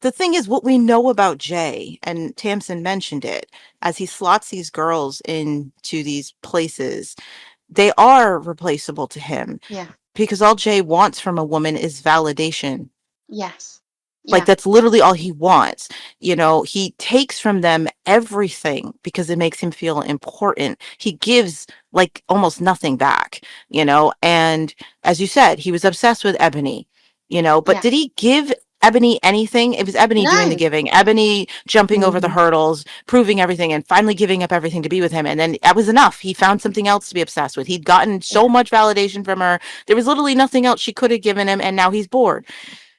the thing is, what we know about Jay, and Tamsin mentioned it, as he slots these girls into these places, they are replaceable to him yeah, because all Jay wants from a woman is validation. yes, Like yeah, that's literally all he wants. You know, he takes from them everything because it makes him feel important. He gives like almost nothing back, you know. And as you said, he was obsessed with Ebony, you know, but yeah. did he give Ebony anything? It was Ebony doing the No, giving, Ebony jumping over the Mhm. hurdles, proving everything, and finally giving up everything to be with him. And then that was enough. He found something else to be obsessed with. He'd gotten yeah, so much validation from her. There was literally nothing else she could have given him. And now he's bored.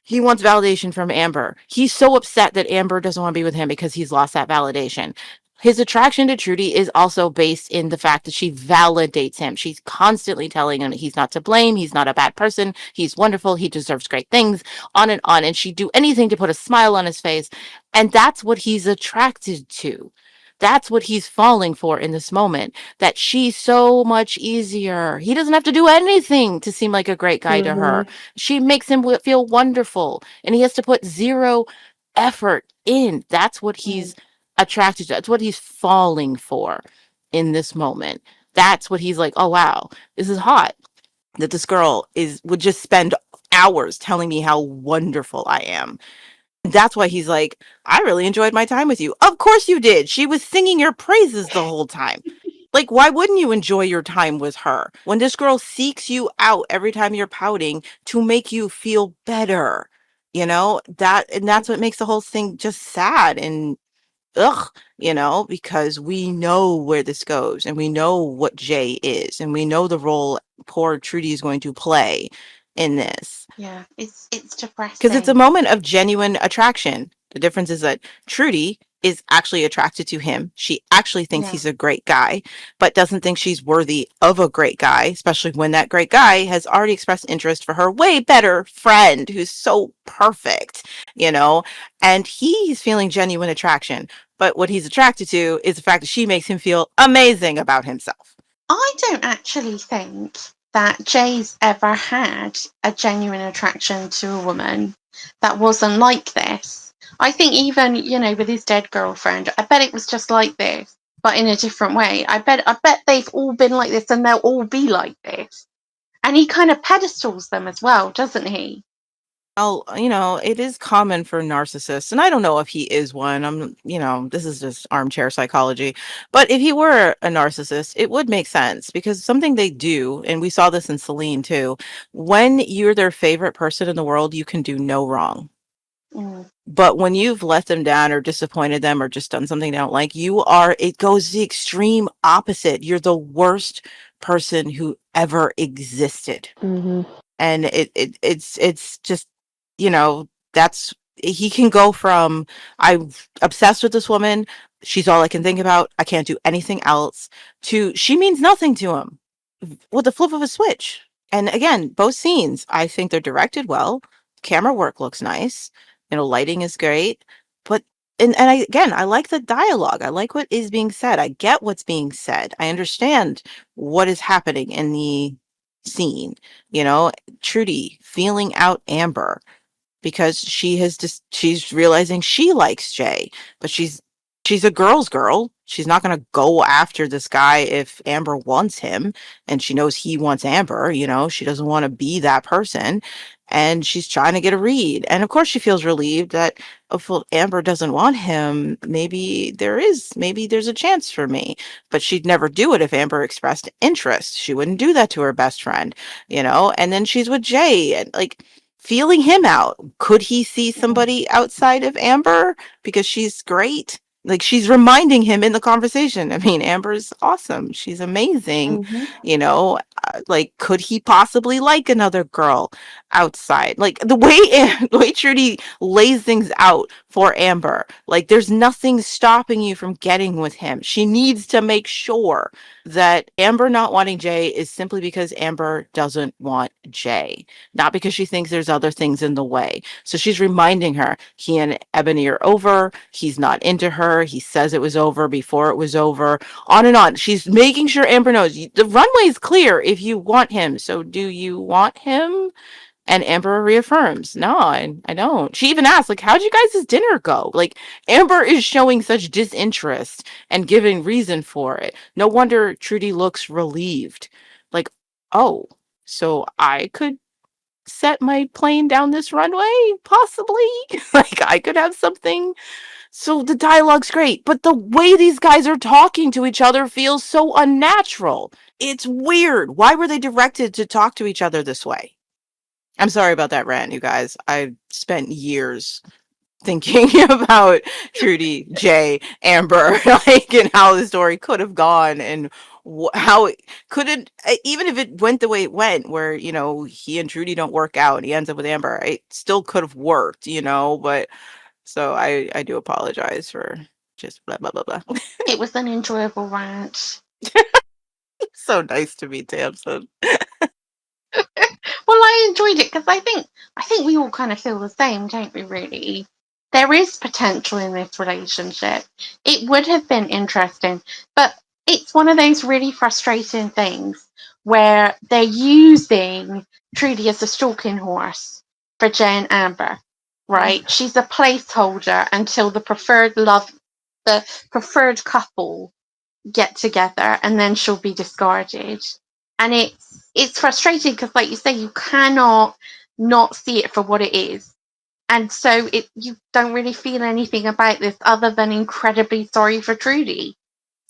He wants validation from Amber. He's so upset that Amber doesn't want to be with him because he's lost that validation. his attraction to Trudy is also based in the fact that she validates him. She's constantly telling him he's not to blame, he's not a bad person, he's wonderful, he deserves great things, on, and she'd do anything to put a smile on his face. And that's what he's attracted to. That's what he's falling for in this moment. That she's so much easier. He doesn't have to do anything to seem like a great guy to her. She makes him feel wonderful, and he has to put zero effort in. That's what he's attracted to. That's what he's falling for in this moment. That's what he's like, oh wow, this is hot. That this girl would just spend hours telling me how wonderful I am. That's why he's like, I really enjoyed my time with you. Of course you did. She was singing your praises the whole time. Like, why wouldn't you enjoy your time with her? When this girl seeks you out every time you're pouting to make you feel better, that's what makes the whole thing just sad and ugh, because we know where this goes and we know what Jay is and we know the role poor Trudy is going to play in this. Yeah, it's depressing. Because it's a moment of genuine attraction. The difference is that Trudy is actually attracted to him. She actually thinks he's a great guy, but doesn't think she's worthy of a great guy, especially when that great guy has already expressed interest for her way better friend who's so perfect, and he's feeling genuine attraction. But what he's attracted to is the fact that she makes him feel amazing about himself. I don't actually think that Jay's ever had a genuine attraction to a woman that wasn't like this. I think even, with his dead girlfriend, I bet it was just like this, but in a different way. I bet they've all been like this and they'll all be like this. And he kind of pedestals them as well, doesn't he? Well, it is common for narcissists, and I don't know if he is one. This is just armchair psychology. But if he were a narcissist, it would make sense because something they do, and we saw this in Salene too, when you're their favorite person in the world, you can do no wrong. But when you've let them down or disappointed them or just done something they don't like, it goes the extreme opposite. You're the worst person who ever existed. And it's just, he can go from, I'm obsessed with this woman, she's all I can think about, I can't do anything else, to she means nothing to him with the flip of a switch. And again, both scenes, I think they're directed well. Camera work looks nice. Lighting is great. But I like the dialogue. I like what is being said. I get what's being said. I understand what is happening in the scene. Trudy feeling out Amber because she's realizing she likes Jay, but she's a girl's girl. She's not going to go after this guy if Amber wants him, and she knows he wants Amber. She doesn't want to be that person, and she's trying to get a read. And of course she feels relieved that if Amber doesn't want him, maybe there's a chance for me. But she'd never do it if Amber expressed interest. She wouldn't do that to her best friend, and then she's with Jay and feeling him out. Could he see somebody outside of Amber because she's great? She's reminding him in the conversation. I mean, Amber's awesome. She's amazing. Could he possibly like another girl outside? The way Trudy lays things out for Amber, there's nothing stopping you from getting with him. She needs to make sure that Amber not wanting Jay is simply because Amber doesn't want Jay, not because she thinks there's other things in the way. So she's reminding her, he and Ebony are over. He's not into her. He says it was over before it was over, on and on. She's making sure Amber knows the runway is clear if you want him. So do you want him? And Amber reaffirms, no, I don't. She even asks, how'd you guys' dinner go? Amber is showing such disinterest and giving reason for it. No wonder Trudy looks relieved. Oh, so I could set my plane down this runway, possibly? I could have something. So the dialogue's great, but the way these guys are talking to each other feels so unnatural. It's weird. Why were they directed to talk to each other this way? I'm sorry about that rant, you guys. I spent years thinking about Trudy, Jay, Amber, and how the story could have gone and how it couldn't, even if it went the way it went, where, he and Trudy don't work out and he ends up with Amber, it still could have worked, but so I do apologize for just blah blah blah blah. It was an enjoyable rant. So nice to meet Tamsin. Well, I enjoyed it because I think we all kind of feel the same, don't we? Really, there is potential in this relationship. It would have been interesting, but it's one of those really frustrating things where they're using Trudy as a stalking horse for Jay and Amber. Right? She's a placeholder until the preferred couple get together, and then she'll be discarded. And it's frustrating because, like you say, you cannot not see it for what it is, and so you don't really feel anything about this other than incredibly sorry for Trudy.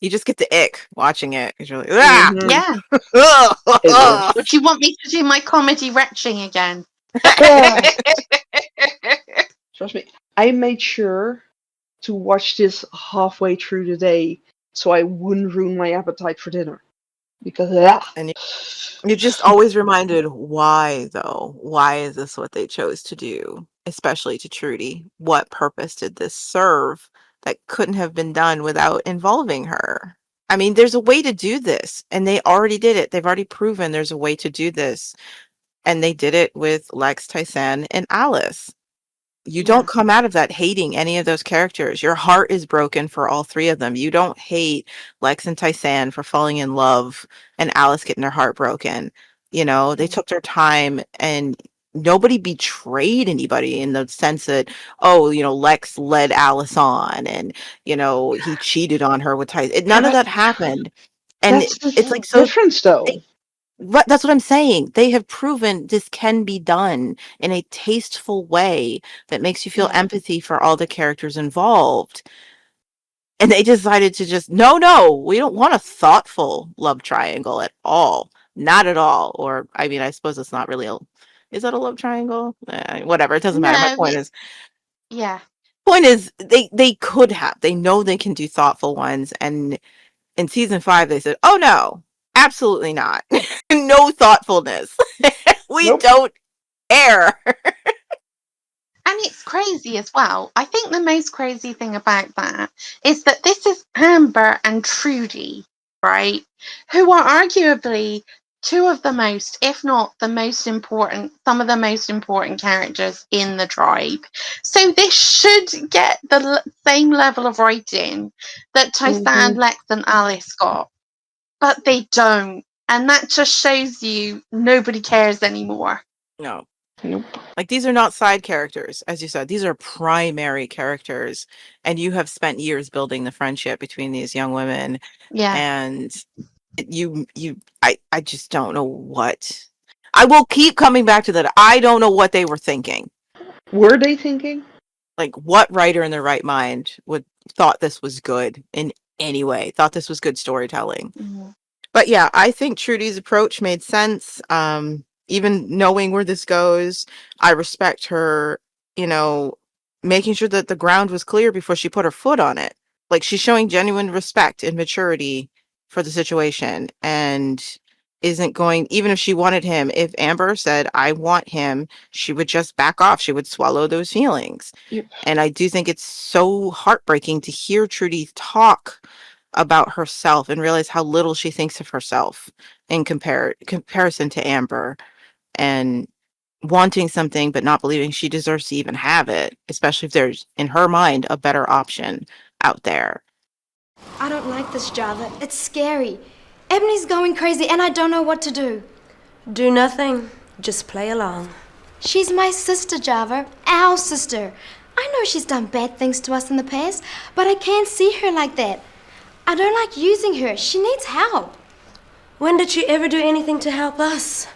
You just get the ick watching it. You're like, ah! Mhm. Yeah. It Would you want me to do my comedy retching again? is. Trust me, I made sure to watch this halfway through the day so I wouldn't ruin my appetite for dinner. Because And you're just always reminded, why though? Why is this what they chose to do? Especially to Trudy. What purpose did this serve that couldn't have been done without involving her? I mean, there's a way to do this, and they already did it. They've already proven there's a way to do this. And they did it with Lex, Tyson, and Alice. You don't come out of that hating any of those characters. Your heart is broken for all three of them. You don't hate Lex and Tyson for falling in love and Alice getting her heart broken. You know, they took their time, and nobody betrayed anybody in the sense that, oh, you know, Lex led Alice on and, you know, he cheated on her with Tyson. None of that happened. And that's the it's like, so difference, though. that's what I'm saying. They have proven this can be done in a tasteful way that makes you feel empathy for all the characters involved. And they decided to just, no, we don't want a thoughtful love triangle at all. Not at all. Or, I mean, I suppose it's not really is that a love triangle? Whatever. It doesn't matter. My No, point is, yeah. they could have. They know they can do thoughtful ones. And in season 5, they said, oh, no, absolutely not. No thoughtfulness. We Nope. don't care. And it's crazy as well. I think the most crazy thing about that is that this is Amber and Trudy, right? Who are arguably two of the most, if not the most important, some of the most important characters in the tribe. So this should get the same level of writing that Tyson, Lex, and Alice got. But they don't. And that just shows you nobody cares anymore. No. Nope. Like, these are not side characters, as you said. These are primary characters. And you have spent years building the friendship between these young women. Yeah. And I just don't know what. I will keep coming back to that. I don't know what they were thinking. Were they thinking? Like, what writer in their right mind would thought this was good in any way, thought this was good storytelling. Mm-hmm. But yeah, I think Trudy's approach made sense. Even knowing where this goes, I respect her, you know, making sure that the ground was clear before she put her foot on it. Like, she's showing genuine respect and maturity for the situation, and isn't going, even if she wanted him, if Amber said, I want him, she would just back off. She would swallow those feelings. Yep. And I do think it's so heartbreaking to hear Trudy talk about herself and realize how little she thinks of herself in comparison to Amber, and wanting something but not believing she deserves to even have it, especially if there's, in her mind, a better option out there. I don't like this, Java. It's scary. Ebony's going crazy and I don't know what to do. Do nothing. Just play along. She's my sister, Java. Our sister. I know she's done bad things to us in the past, but I can't see her like that. I don't like using her. She needs help. When did she ever do anything to help us?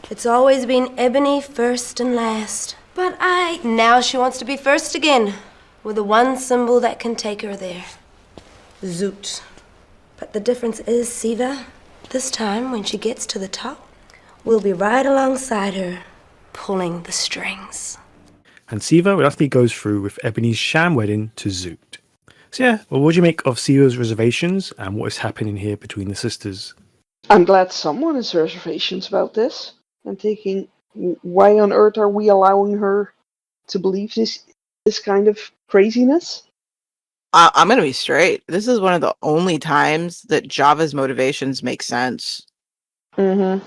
It's always been Ebony first and last. But Now she wants to be first again, with the one symbol that can take her there. Zoot. But the difference is, Siva, this time when she gets to the top, we'll be right alongside her, pulling the strings. And Siva reluctantly goes through with Ebony's sham wedding to Zoot. So yeah, well, what do you make of Siva's reservations and what is happening here between the sisters? I'm glad someone has reservations about this. I'm thinking, why on earth are we allowing her to believe this kind of craziness? I'm gonna be straight. This is one of the only times that Java's motivations make sense. Mm-hmm.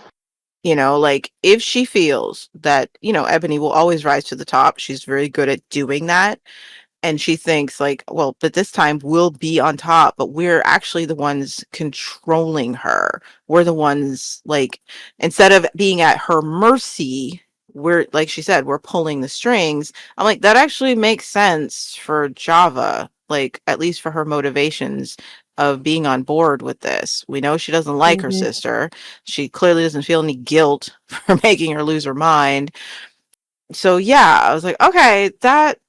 You know, like if she feels that, Ebony will always rise to the top, she's very good at doing that. And she thinks like, well, but this time we'll be on top, but we're actually the ones controlling her. We're the ones like, instead of being at her mercy, we're, like she said, we're pulling the strings. I'm like, that actually makes sense for Java, like at least for her motivations of being on board with this. We know she doesn't like her Mm-hmm. sister. She clearly doesn't feel any guilt for making her lose her mind. So yeah, I was like, okay, that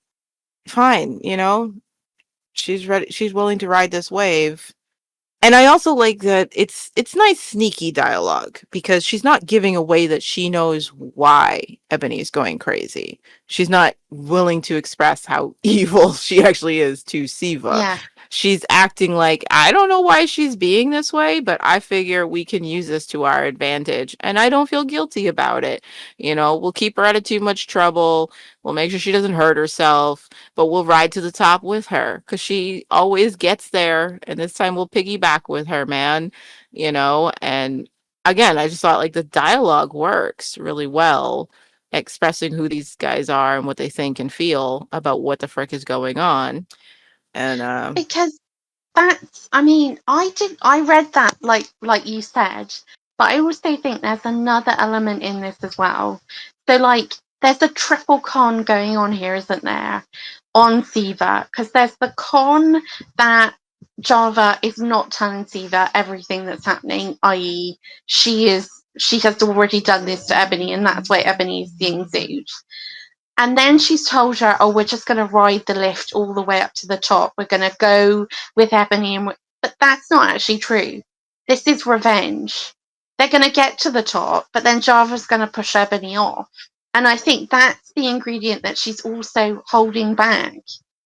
fine, she's ready, she's willing to ride this wave. And I also like that it's nice sneaky dialogue because she's not giving away that she knows why Ebony is going crazy. She's not willing to express how evil she actually is to Siva. Yeah. She's acting like, I don't know why she's being this way, but I figure we can use this to our advantage. And I don't feel guilty about it. We'll keep her out of too much trouble. We'll make sure she doesn't hurt herself, but we'll ride to the top with her because she always gets there. And this time we'll piggyback with her, man. And again, I just thought like the dialogue works really well, expressing who these guys are and what they think and feel about what the frick is going on. And Because I read that like you said, but I also think there's another element in this as well. So like there's a triple con going on here, isn't there, on Siva? Because there's the con that Java is not telling Siva everything that's happening, i.e. she has already done this to Ebony, and that's why Ebony is seeing Zoot. And then she's told her, "Oh, we're just going to ride the lift all the way up to the top. We're going to go with Ebony." But that's not actually true. This is revenge. They're going to get to the top, but then Java's going to push Ebony off. And I think that's the ingredient that she's also holding back,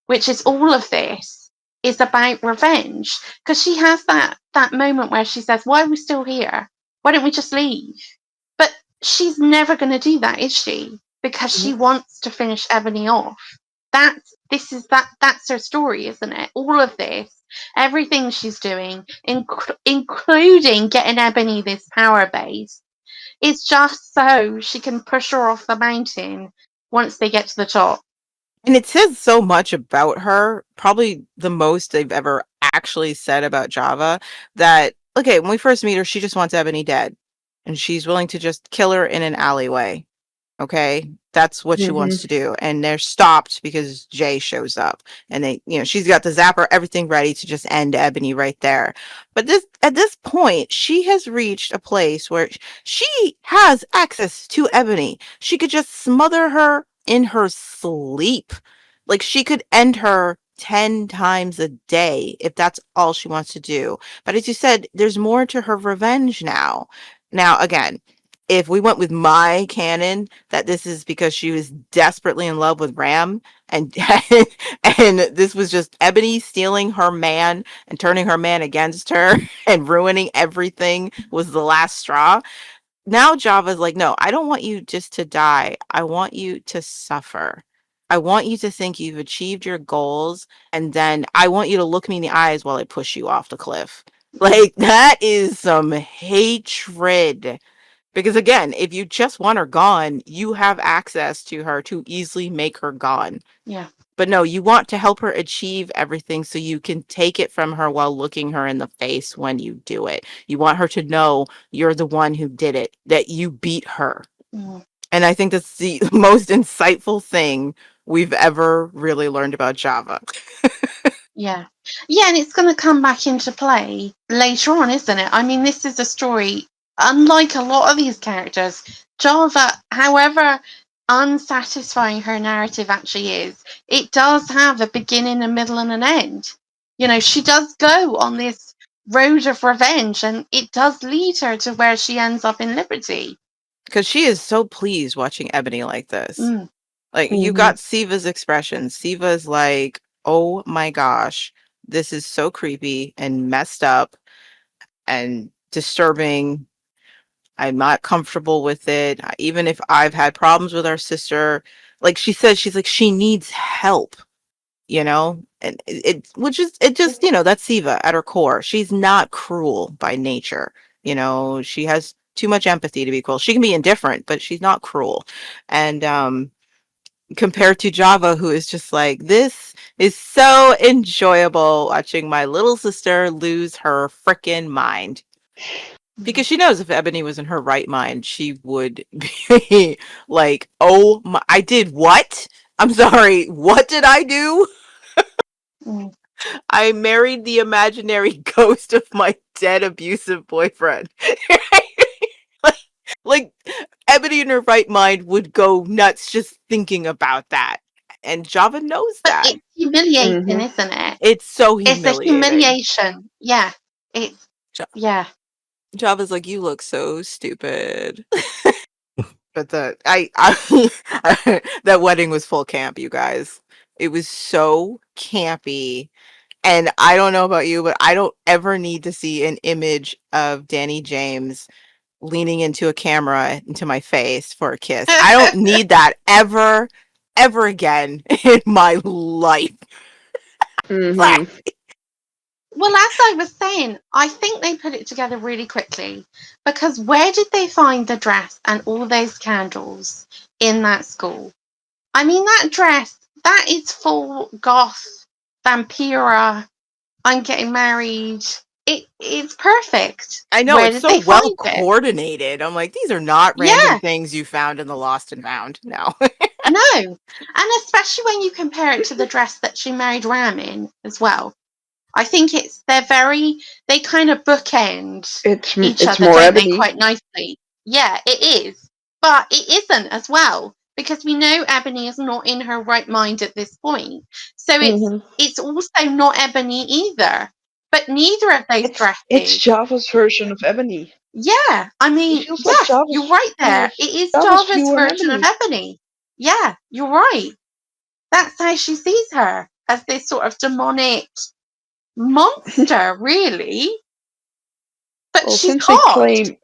which is all of this is about revenge. Because she has that moment where she says, "Why are we still here? Why don't we just leave?" But she's never going to do that, is she? Because she wants to finish Ebony off. That's her story, isn't it? All of this, everything she's doing, including getting Ebony this power base, is just so she can push her off the mountain once they get to the top. And it says so much about her, probably the most they've ever actually said about Java, that, okay, when we first meet her, she just wants Ebony dead. And she's willing to just kill her in an alleyway. Okay? That's what she wants to do. And they're stopped because Jay shows up. And she's got the zapper, everything ready to just end Ebony right there. But at this point, she has reached a place where she has access to Ebony. She could just smother her in her sleep. Like she could end her 10 times a day if that's all she wants to do. But as you said, there's more to her revenge now. Now, again, if we went with my canon that this is because she was desperately in love with Ram and and this was just Ebony stealing her man and turning her man against her and ruining everything was the last straw. Now Java's like, no, I don't want you just to die. I want you to suffer. I want you to think you've achieved your goals, and then I want you to look me in the eyes while I push you off the cliff. Like, that is some hatred. Because again, if you just want her gone, you have access to her to easily make her gone. Yeah. But no, you want to help her achieve everything so you can take it from her while looking her in the face when you do it. You want her to know you're the one who did it, that you beat her. Mm. And I think that's the most insightful thing we've ever really learned about Java. Yeah. Yeah, and it's going to come back into play later on, isn't it? I mean, this is a story, unlike a lot of these characters, Java, however unsatisfying her narrative actually is, it does have a beginning, a middle, and an end. She does go on this road of revenge, and it does lead her to where she ends up in liberty. Because she is so pleased watching Ebony like this. Mm. Like, you got Siva's expression. Siva's like, oh my gosh, this is so creepy and messed up and disturbing. I'm not comfortable with it. Even if I've had problems with our sister, like she says, she's like, she needs help. and it just, that's Siva at her core. She's not cruel by nature. She has too much empathy to be cruel. She can be indifferent, but she's not cruel. And compared to Java, who is just like, this is so enjoyable watching my little sister lose her frickin' mind. Because she knows if Ebony was in her right mind, she would be like, oh my, I did what? I'm sorry, what did I do? Mm. I married the imaginary ghost of my dead abusive boyfriend. like, Ebony in her right mind would go nuts just thinking about that. And Java knows But that. it's humiliating, Mhm. isn't it? It's so It's a humiliating. humiliation. Yeah. It's Ja- yeah. Java's like, you look so stupid. But that wedding was full camp, you guys. It was so campy. And I don't know about you, but I don't ever need to see an image of Danny James leaning into a camera into my face for a kiss. I don't need that ever again in my life. Mhm. Well, as I was saying, I think they put it together really quickly because where did they find the dress and all those candles in that school? I mean, that dress, that is full goth, vampira, I'm getting married. It's perfect. I know Where it's did so they well find it? coordinated. I'm like, these are not random Yeah, things you found in the Lost and Found. No. no. And especially when you compare it to the dress that she married Ram in as well. I think they kind of bookend each It's other, more don't they, Ebony. quite nicely? Yeah, it is. But it isn't as well, because we know Ebony is not in her right mind at this point. So Mhm. it's also not Ebony either. But neither of those It's dresses. Java's version of Ebony. Yeah, I It mean, feels like yes, you're right there. It is Java's Java's view on version of Ebony. Ebony. Yeah, you're right. That's how she sees her, as this sort of demonic monster, really. But Well, she's since they hot. claim,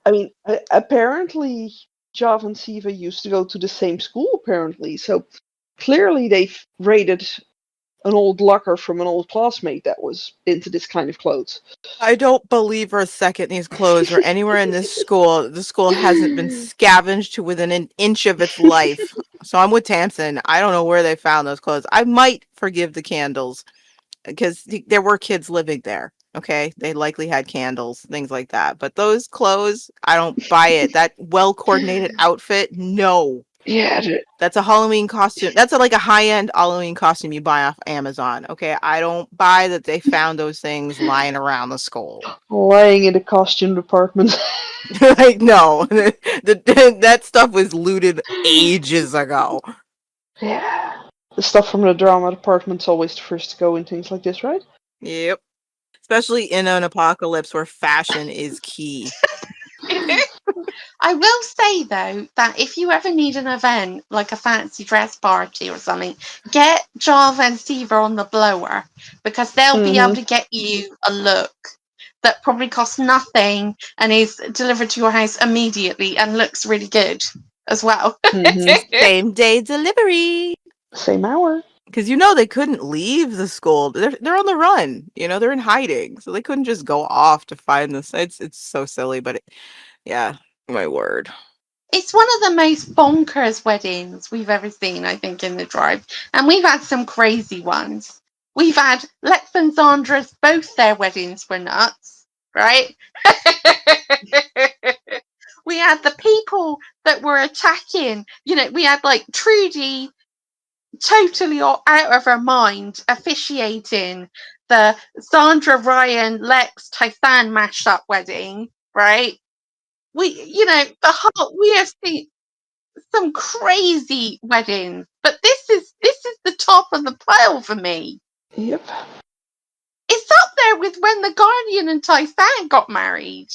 I mean, apparently Java and Siva used to go to the same school, apparently. So clearly they've raided an old locker from an old classmate that was into this kind of clothes. I don't believe for a second these clothes were anywhere in this school. The school hasn't been scavenged to within an inch of its life. So I'm with Tamsin. I don't know where they found those clothes. I might forgive the candles because there were kids living there. Okay. They likely had candles, things like that. But those clothes, I don't buy it. That well coordinated outfit, no. Yeah, That's a Halloween costume. That's like a high-end Halloween costume you buy off Amazon. Okay, I don't buy that they found those things lying around the school. lying in the costume department. Like, no, that stuff was looted ages ago. Yeah. The stuff from the drama department's always the first to go in things like this, right? Yep. Especially in an apocalypse where fashion is key. I will say though that if you ever need an event like a fancy dress party or something, get Java and Siva on the blower because they'll be able to get you a look that probably costs nothing and is delivered to your house immediately and looks really good as well. Same day delivery. Same hour. Because they couldn't leave the school. They're on the run. They're in hiding, so they couldn't just go off to find this. It's so silly, but yeah, my word. It's one of the most bonkers weddings we've ever seen, I think, in the drive. And we've had some crazy ones. We've had Lex and Zandra's, both their weddings were nuts, right? We had the people that were attacking, we had like Trudy totally out of her mind officiating the Zandra, Ryan, Lex, Typhan mashed up wedding, right? We have seen some crazy weddings, but this is the top of the pile for me. Yep. It's up there with when the Guardian and Typhan got married.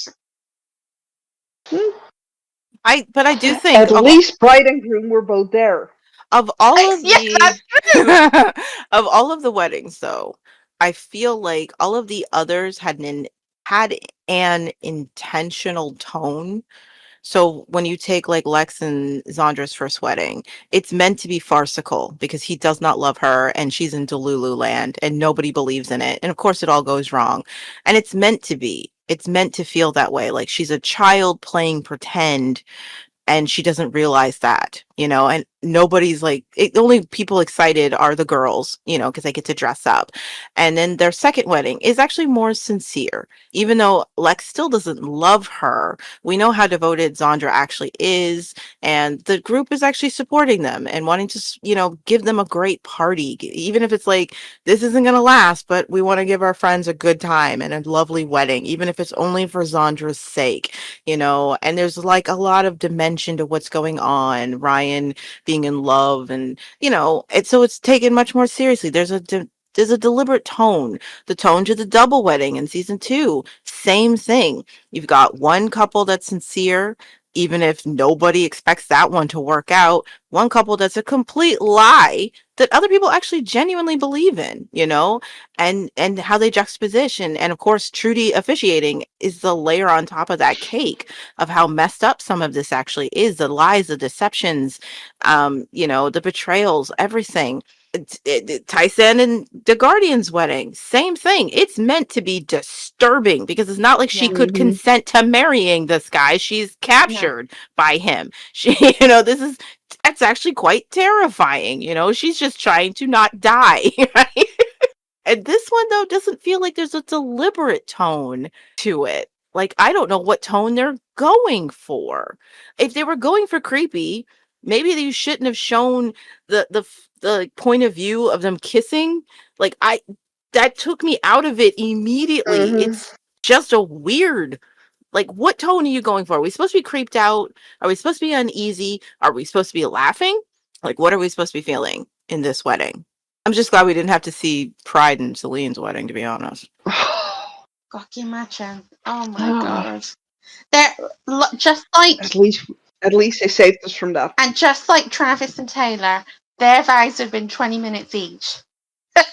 But I do think At least bride and groom were both there. of all of Yeah, the that's true. of all of the weddings, though, I feel like all of the others had an intentional tone. So when you take like Lex and Zondra's first wedding, it's meant to be farcical because he does not love her and she's in Delulu land and nobody believes in it. And of course it all goes wrong. And it's meant to be. It's meant to feel that way. Like she's a child playing pretend and she doesn't realize that, and nobody's like the only people excited are the girls, because they get to dress up. And then their second wedding is actually more sincere, even though Lex still doesn't love her. We know how devoted Zondra actually is, and the group is actually supporting them and wanting to give them a great party, even if it's like, this isn't going to last, but we want to give our friends a good time and a lovely wedding, even if it's only for Zondra's sake. And there's like a lot of dimension to what's going on. Ryan being in love, and it's taken much more seriously. There's a deliberate tone. The tone to the double wedding in season 2, same thing. You've got one couple that's sincere, even if nobody expects that one to work out. One couple that's a complete lie that other people actually genuinely believe in, and how they juxtaposition. And of course, Trudy officiating is the layer on top of that cake of how messed up some of this actually is. The lies, the deceptions, the betrayals, everything. Tyson and the Guardian's wedding, same thing. It's meant to be disturbing because it's not like she could consent to marrying this guy. She's captured by him. That's actually quite terrifying. She's just trying to not die, right? And this one, though, doesn't feel like there's a deliberate tone to it. Like, I don't know what tone they're going for. If they were going for creepy, maybe you shouldn't have shown the point of view of them kissing. Like, that took me out of it immediately. It's just a weird, like, what tone are you going for? Are we supposed to be creeped out? Are we supposed to be uneasy? Are we supposed to be laughing? Like, what are we supposed to be feeling in this wedding? I'm just glad we didn't have to see Pride and Selene's wedding, to be honest. God, can you imagine? Oh my god. They're just like... At least they saved us from that. And just like Travis and Taylor, their vows have been 20 minutes each. But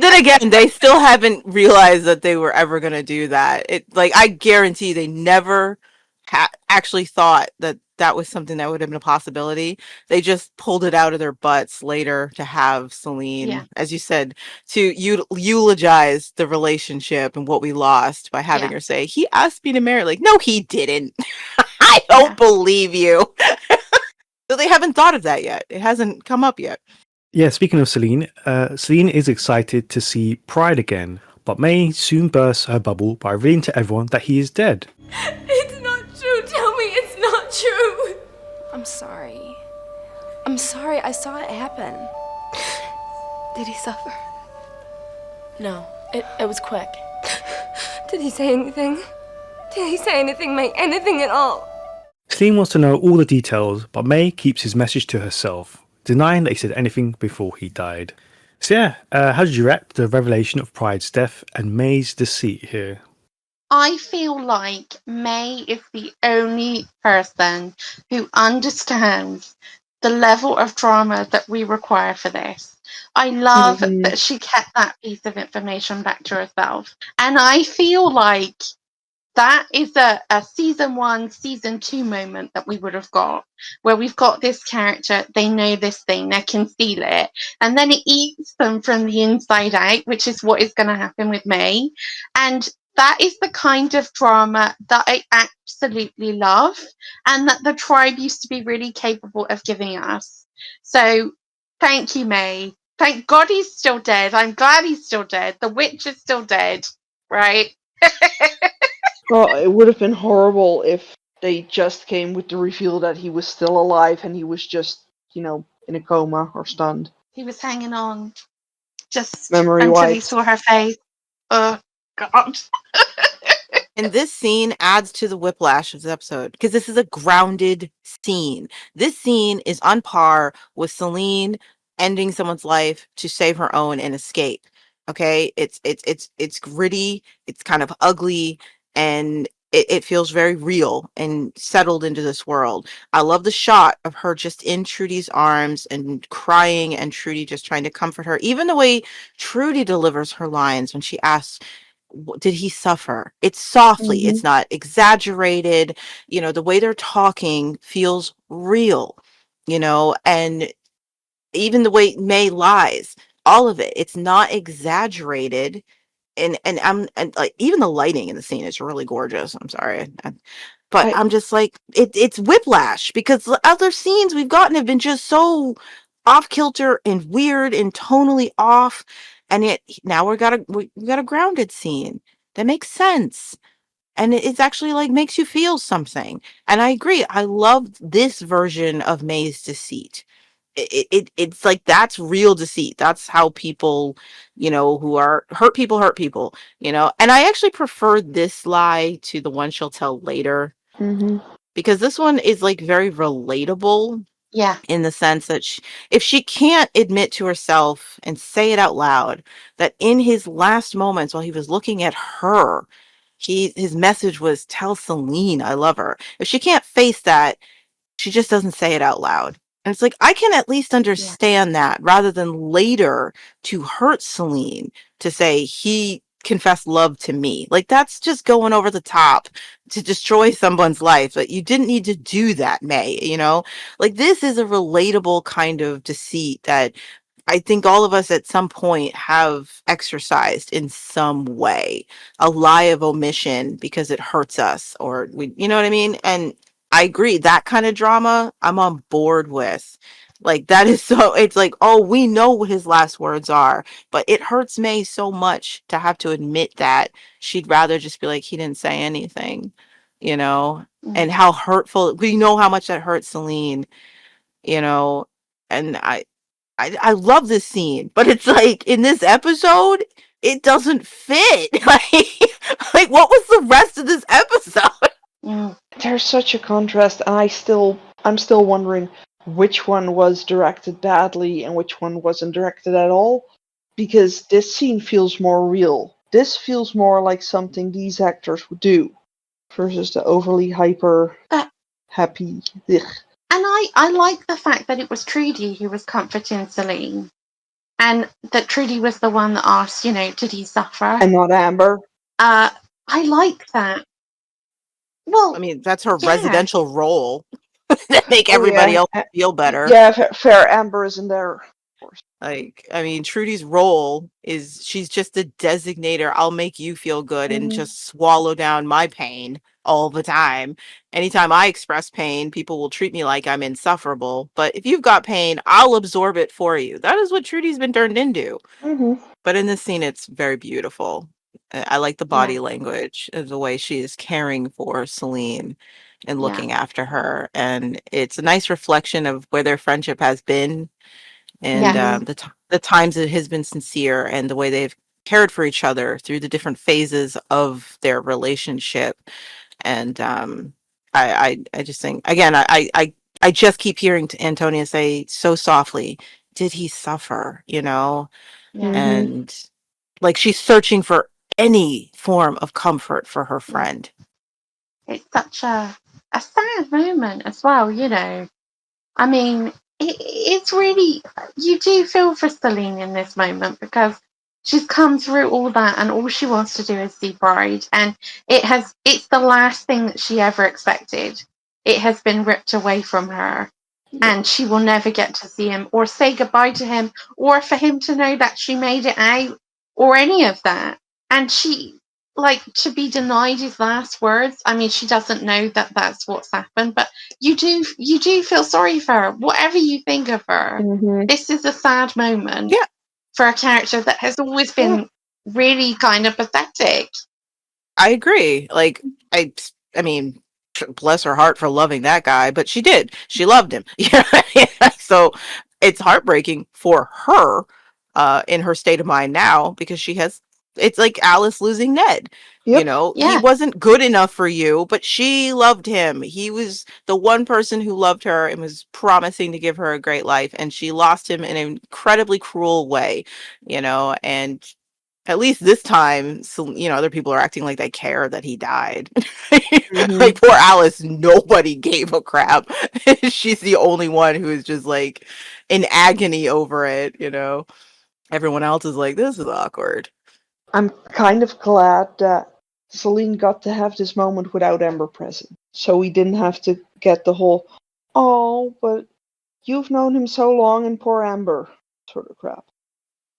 then again, they still haven't realized that they were ever going to do that. I guarantee they never actually thought that was something that would have been a possibility. They just pulled it out of their butts later to have Salene, as you said, to eulogize the relationship and what we lost by having her say, he asked me to marry. Like, no, he didn't. I don't believe you. So they haven't thought of that yet. It hasn't come up yet. Yeah, speaking of Salene, Salene is excited to see Pride again, but May soon bursts her bubble by revealing to everyone that he is dead. It's not true. Tell me it's not true. I'm sorry. I'm sorry. I saw it happen. Did he suffer? No. It was quick. Did he say anything? Did he say anything, May? Anything at all? Salene wants to know all the details, but May keeps his message to herself, denying that he said anything before he died. So yeah, how did you react to the revelation of Pride's death and May's deceit here? I feel like May is the only person who understands the level of drama that we require for this. I love that she kept that piece of information back to herself. And I feel like that is a season 1, season 2 moment that we would have got, where we've got this character, they know this thing, they can feel it, and then it eats them from the inside out, which is what is going to happen with May. And that is the kind of drama that I absolutely love, and that the tribe used to be really capable of giving us. So thank you, May. Thank God he's still dead. I'm glad he's still dead. The witch is still dead, right? Well, it would have been horrible if they just came with the reveal that he was still alive and he was just, in a coma or stunned. He was hanging on just Memory until he wiped. saw her face. Oh, God. And this scene adds to the whiplash of the episode because this is a grounded scene. This scene is on par with Salene ending someone's life to save her own and escape. Okay, it's gritty, it's kind of ugly, and it feels very real and settled into this world. I love the shot of her just in Trudy's arms and crying, and Trudy just trying to comfort her. Even the way Trudy delivers her lines when she asks, did he suffer? It's softly, Mm-hmm. it's not exaggerated. The way they're talking feels real, and even the way May lies, all of it, it's not exaggerated. And like even the lighting in the scene is really gorgeous. I'm sorry. But I I'm just like, it's whiplash because the other scenes we've gotten have been just so off kilter and weird and tonally off. And yet now we got a grounded scene that makes sense. And it's actually like makes you feel something. And I agree. I love this version of May's deceit. It's like that's real deceit. That's how people, who are hurt people, And I actually prefer this lie to the one she'll tell later mm-hmm. because this one is like very relatable Yeah. in the sense that if she can't admit to herself and say it out loud that in his last moments while he was looking at her, his message was tell Salene I love her. If she can't face that, she just doesn't say it out loud. And it's like, I can at least Yeah. understand that rather than later to hurt Salene to say he confessed love to me. Like, that's just going over the top to destroy someone's life. But you didn't need to do that, May, Like, this is a relatable kind of deceit that I think all of us at some point have exercised in some way, a lie of omission because it hurts us or you know what I mean? And I agree that kind of drama I'm on board with. Like that is so it's like, oh, we know what his last words are, but it hurts May so much to have to admit that she'd rather just be like, he didn't say anything, and Mm. how hurtful we know how much that hurts Salene, you know, and I love this scene, but it's like in this episode, it doesn't fit. Like what was the rest of this episode? Mm. There's such a contrast, and I'm still wondering which one was directed badly and which one wasn't directed at all, because this scene feels more real. This feels more like something these actors would do, versus the overly hyper But happy. Ugh. and I like the fact that it was Trudy who was comforting Salene, and that Trudy was the one that asked, did he suffer? And not Amber. I like that. I Well, mean, that's her yeah, residential role to make Oh everybody yeah, else feel better. yeah. Fair. Amber isn't there, of course. Like, I mean, Trudy's role is she's just a designator. I'll make you feel good and Mhm. just swallow down my pain all the time. Anytime I express pain, people will treat me like I'm insufferable. But if you've got pain, I'll absorb it for you. That is what Trudy's been turned into. Mhm. But in this scene, it's very beautiful. I like the yeah, body language of the way she is caring for Salene and yeah, looking after her. And it's a nice reflection of where their friendship has been and yeah, Mhm. the times it has been sincere and the way they've cared for each other through the different phases of their relationship. And I just think again, I just keep hearing Antonia say so softly, "Did he suffer?" yeah, Mhm. And like she's searching for any form of comfort for her yeah. friend. It's such a sad moment as well, I mean, it's really, you do feel for Celine in this moment because she's come through all that and all she wants to do is see Bride. And it's the last thing that she ever expected. It has been ripped away from her Yeah. and she will never get to see him or say goodbye to him or for him to know that she made it out or any of that. And she, like, to be denied his last words. I mean, she doesn't know that that's what's happened, but you do feel sorry for her. Whatever you think of her, Mhm. this is a sad moment Yeah, for a character that has always Yeah. been really kind of pathetic. I agree. Like I mean, bless her heart for loving that guy, but she did. She loved him. Yeah. So it's heartbreaking for her in her state of mind now because she has it's like Alice losing Ned. Yep. He Yeah, wasn't good enough for you, but she loved him. He was the one person who loved her and was promising to give her a great life, and she lost him in an incredibly cruel way, and at least this time, so, other people are acting like they care that he died. Mhm. Like poor Alice, nobody gave a crap. She's the only one who is just like in agony over it. Everyone else is like, this is awkward. I'm kind of glad that Salene got to have this moment without Amber present. So we didn't have to get the whole, oh, but you've known him so long and poor Amber sort of crap.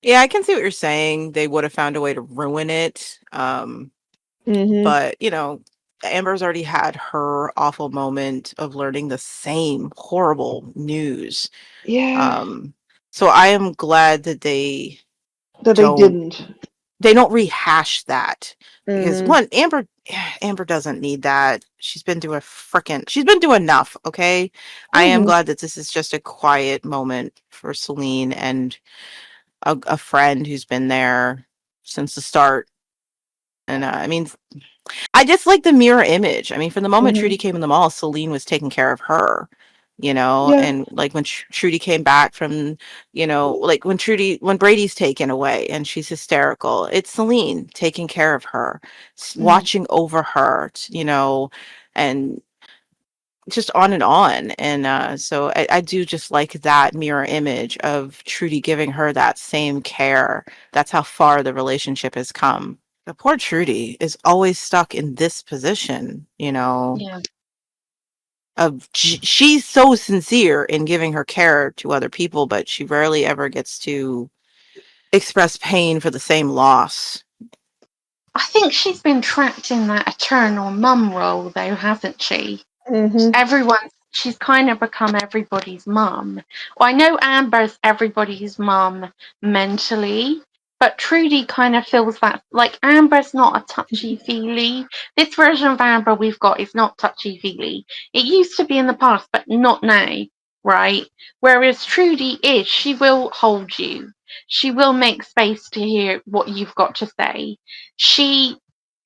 Yeah, I can see what you're saying. They would have found a way to ruin it. But, Amber's already had her awful moment of learning the same horrible news. Yeah, So I am glad that they that they didn't. don't rehash that. Because Mhm. one, Amber doesn't need that. She's been through enough, okay? I am Mhm. glad that this is just a quiet moment for Salene and a friend who's been there since the start. And I just like the mirror image. I mean, from the moment Mhm. Trudy came in the mall, Salene was taking care of her, Yeah. and like when Trudy came back from, like when Brady's taken away and she's hysterical, it's Salene taking care of her, Mhm. watching over her, and just on and on. And so I do just like that mirror image of Trudy giving her that same care. That's how far the relationship has come. The poor Trudy is always stuck in this position, Yeah. of she's so sincere in giving her care to other people, but she rarely ever gets to express pain for the same loss. I think she's been trapped in that eternal mum role, though, hasn't she? Mhm. She's kind of become everybody's mum. Well, I know Amber's everybody's mum mentally, but Trudy kind of feels that, like, Amber's not a touchy-feely. This version of Amber we've got is not touchy-feely. It used to be in the past, but not now, right? Whereas Trudy is, she will hold you. She will make space to hear what you've got to say. She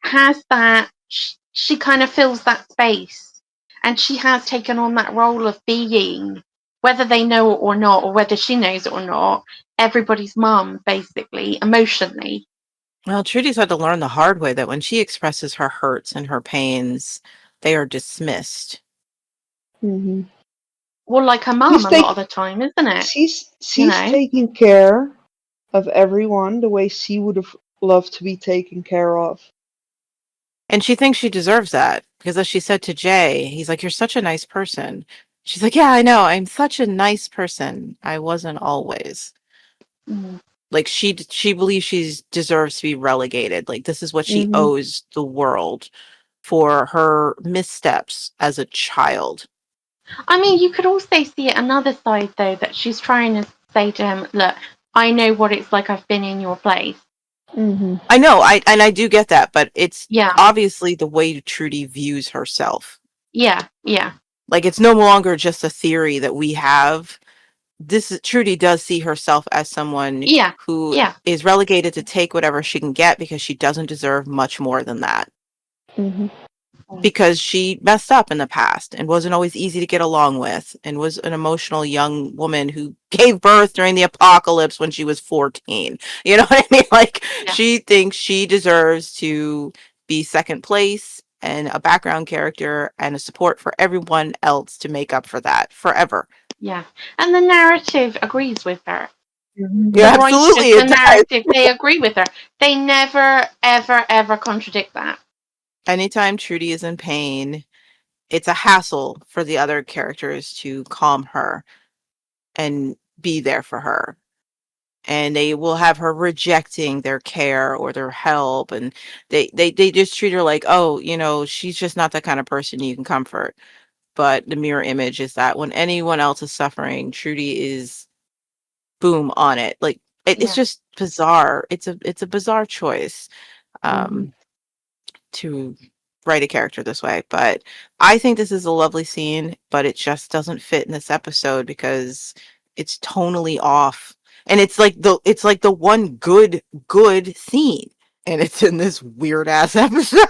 has that, she kind of fills that space. And she has taken on that role of being, whether they know it or not, or whether she knows it or not, everybody's mum, basically, emotionally. Well, Trudy's had to learn the hard way that when she expresses her hurts and her pains, they are dismissed. Mhm. Well, like her mum She's a lot of taking the time, isn't it? You she's know? taking care of everyone the way she would have loved to be taken care of. And she thinks she deserves that because, as she said to Jay, he's like, "You're such a nice person." She's like, "Yeah, I know. I'm such a nice person. I wasn't always." Mm, Like she believes she deserves to be relegated. Like this is what she Mhm. owes the world for her missteps as a child. I mean, you could also see it another side, though, that she's trying to say to him, look, I know what it's like. I've been in your place. Mhm. I know, I do get that, but it's Yeah, obviously the way Trudy views herself. yeah, yeah, Like it's no longer just a theory that we have. Trudy does see herself as someone yeah, who yeah, is relegated to take whatever she can get because she doesn't deserve much more than that. Mhm. Because she messed up in the past and wasn't always easy to get along with and was an emotional young woman who gave birth during the apocalypse when she was 14. You know what I mean? Like yeah, she thinks she deserves to be second place and a background character and a support for everyone else to make up for that forever. yeah. And the narrative agrees with her. Mhm. Yeah, The writers, absolutely the it does. narrative, they agree with her. They never, ever, ever contradict that. Anytime Trudy is in pain, it's a hassle for the other characters to calm her and be there for her. And they will have her rejecting their care or their help, and they just treat her like, oh, she's just not that kind of person you can comfort. But the mirror image is that when anyone else is suffering, Trudy is boom on it. Like it's Yeah. just bizarre. It's a bizarre choice Mhm. um to write a character this way, but I think this is a lovely scene, but it just doesn't fit in this episode because it's tonally off. And it's like the one good scene, and it's in this weird ass episode.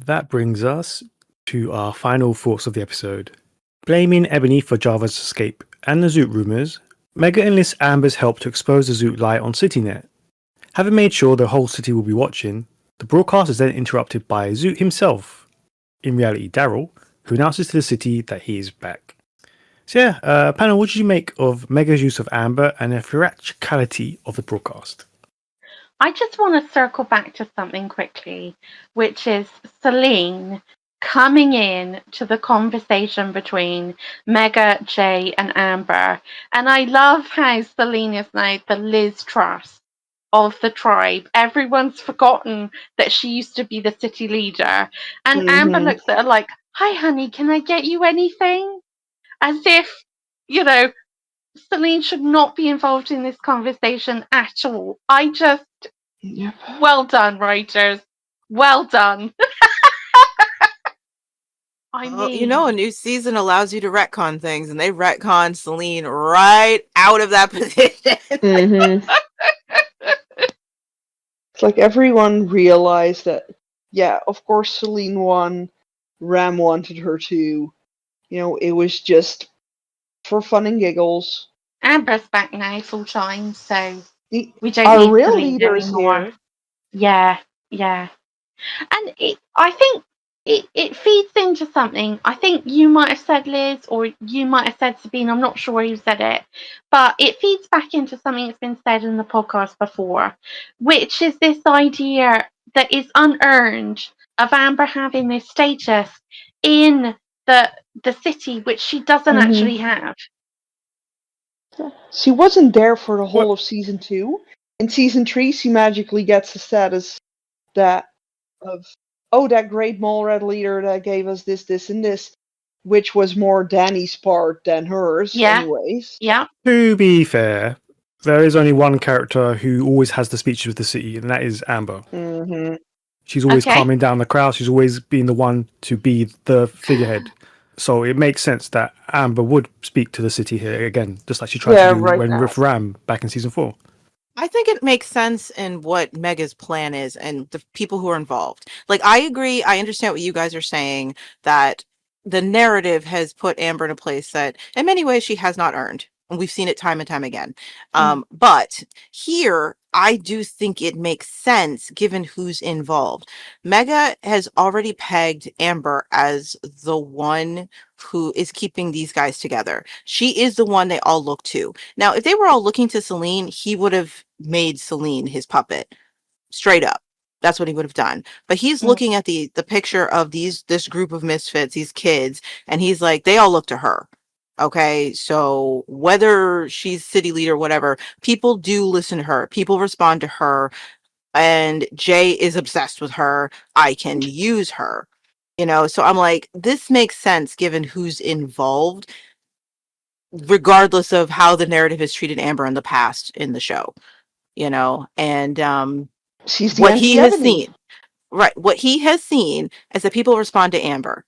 That brings us to our final thoughts of the episode. Blaming Ebony for Java's escape and the Zoot rumours, Mega enlists Amber's help to expose the Zoot lie on CityNet. Having made sure the whole city will be watching, the broadcast is then interrupted by Zoot himself, in reality Daryl, who announces to the city that he is back. So yeah, panel, what did you make of Mega's use of Amber and the theatricality of the broadcast? I just want to circle back to something quickly, which is Salene coming in to the conversation between Mega, Jay, and Amber. And I love how Salene is now the Liz Truss of the tribe. Everyone's forgotten that she used to be the city leader. And Amber Mm-hmm. looks at her like, "Hi, honey, can I get you anything?" As if, you know, Salene should not be involved in this conversation at all. Yep. Well done, writers. Well done. I Well, mean, a new season allows you to retcon things, and they retcon Salene right out of that position. Mm-hmm. It's like everyone realized that, yeah, of course Celine won, Ram wanted her to. It was just for fun and giggles. Amber's back now full time, so The, we don't our need real Salene leader is anymore. here. Yeah, yeah. And I think it feeds into something. I think you might have said, Liz, or you might have said, Sabine. I'm not sure who said it, but it feeds back into something that's been said in the podcast before, which is this idea that is unearned of Amber having this status in the city, which she doesn't Mm-hmm. actually have. She wasn't there for the whole What? of season 2. In season 3, she magically gets the status that of, oh, that great mole rat leader that gave us this, this, and this, which was more Danny's part than hers, Yeah, anyways. yeah. To be fair, there is only one character who always has the speeches with the city, and that is Amber. Mm-hmm. She's always Okay. calming down the crowd. She's always been the one to be the figurehead. So it makes sense that Amber would speak to the city here again, just like she tried Yeah, to do right when now. with Ram back in season 4. I think it makes sense in what Mega's plan is and the people who are involved. Like, I agree. I understand what you guys are saying, that the narrative has put Amber in a place that in many ways she has not earned. And we've seen it time and time again. But here, I do think it makes sense given who's involved. Mega has already pegged Amber as the one who is keeping these guys together. She is the one they all look to. Now, if they were all looking to Salene, he would have made Salene his puppet. Straight up. That's what he would have done. But he's looking at the picture of this group of misfits, these kids, and he's like, they all look to her. Okay, so whether she's city leader, whatever, people do listen to her. People respond to her, and Jay is obsessed with her. I can use her. So I'm like, this makes sense given who's involved, regardless of how the narrative has treated Amber in the past in the show, and She's the what he has anti-Ebony. seen, right? What he has seen is that people respond to Amber.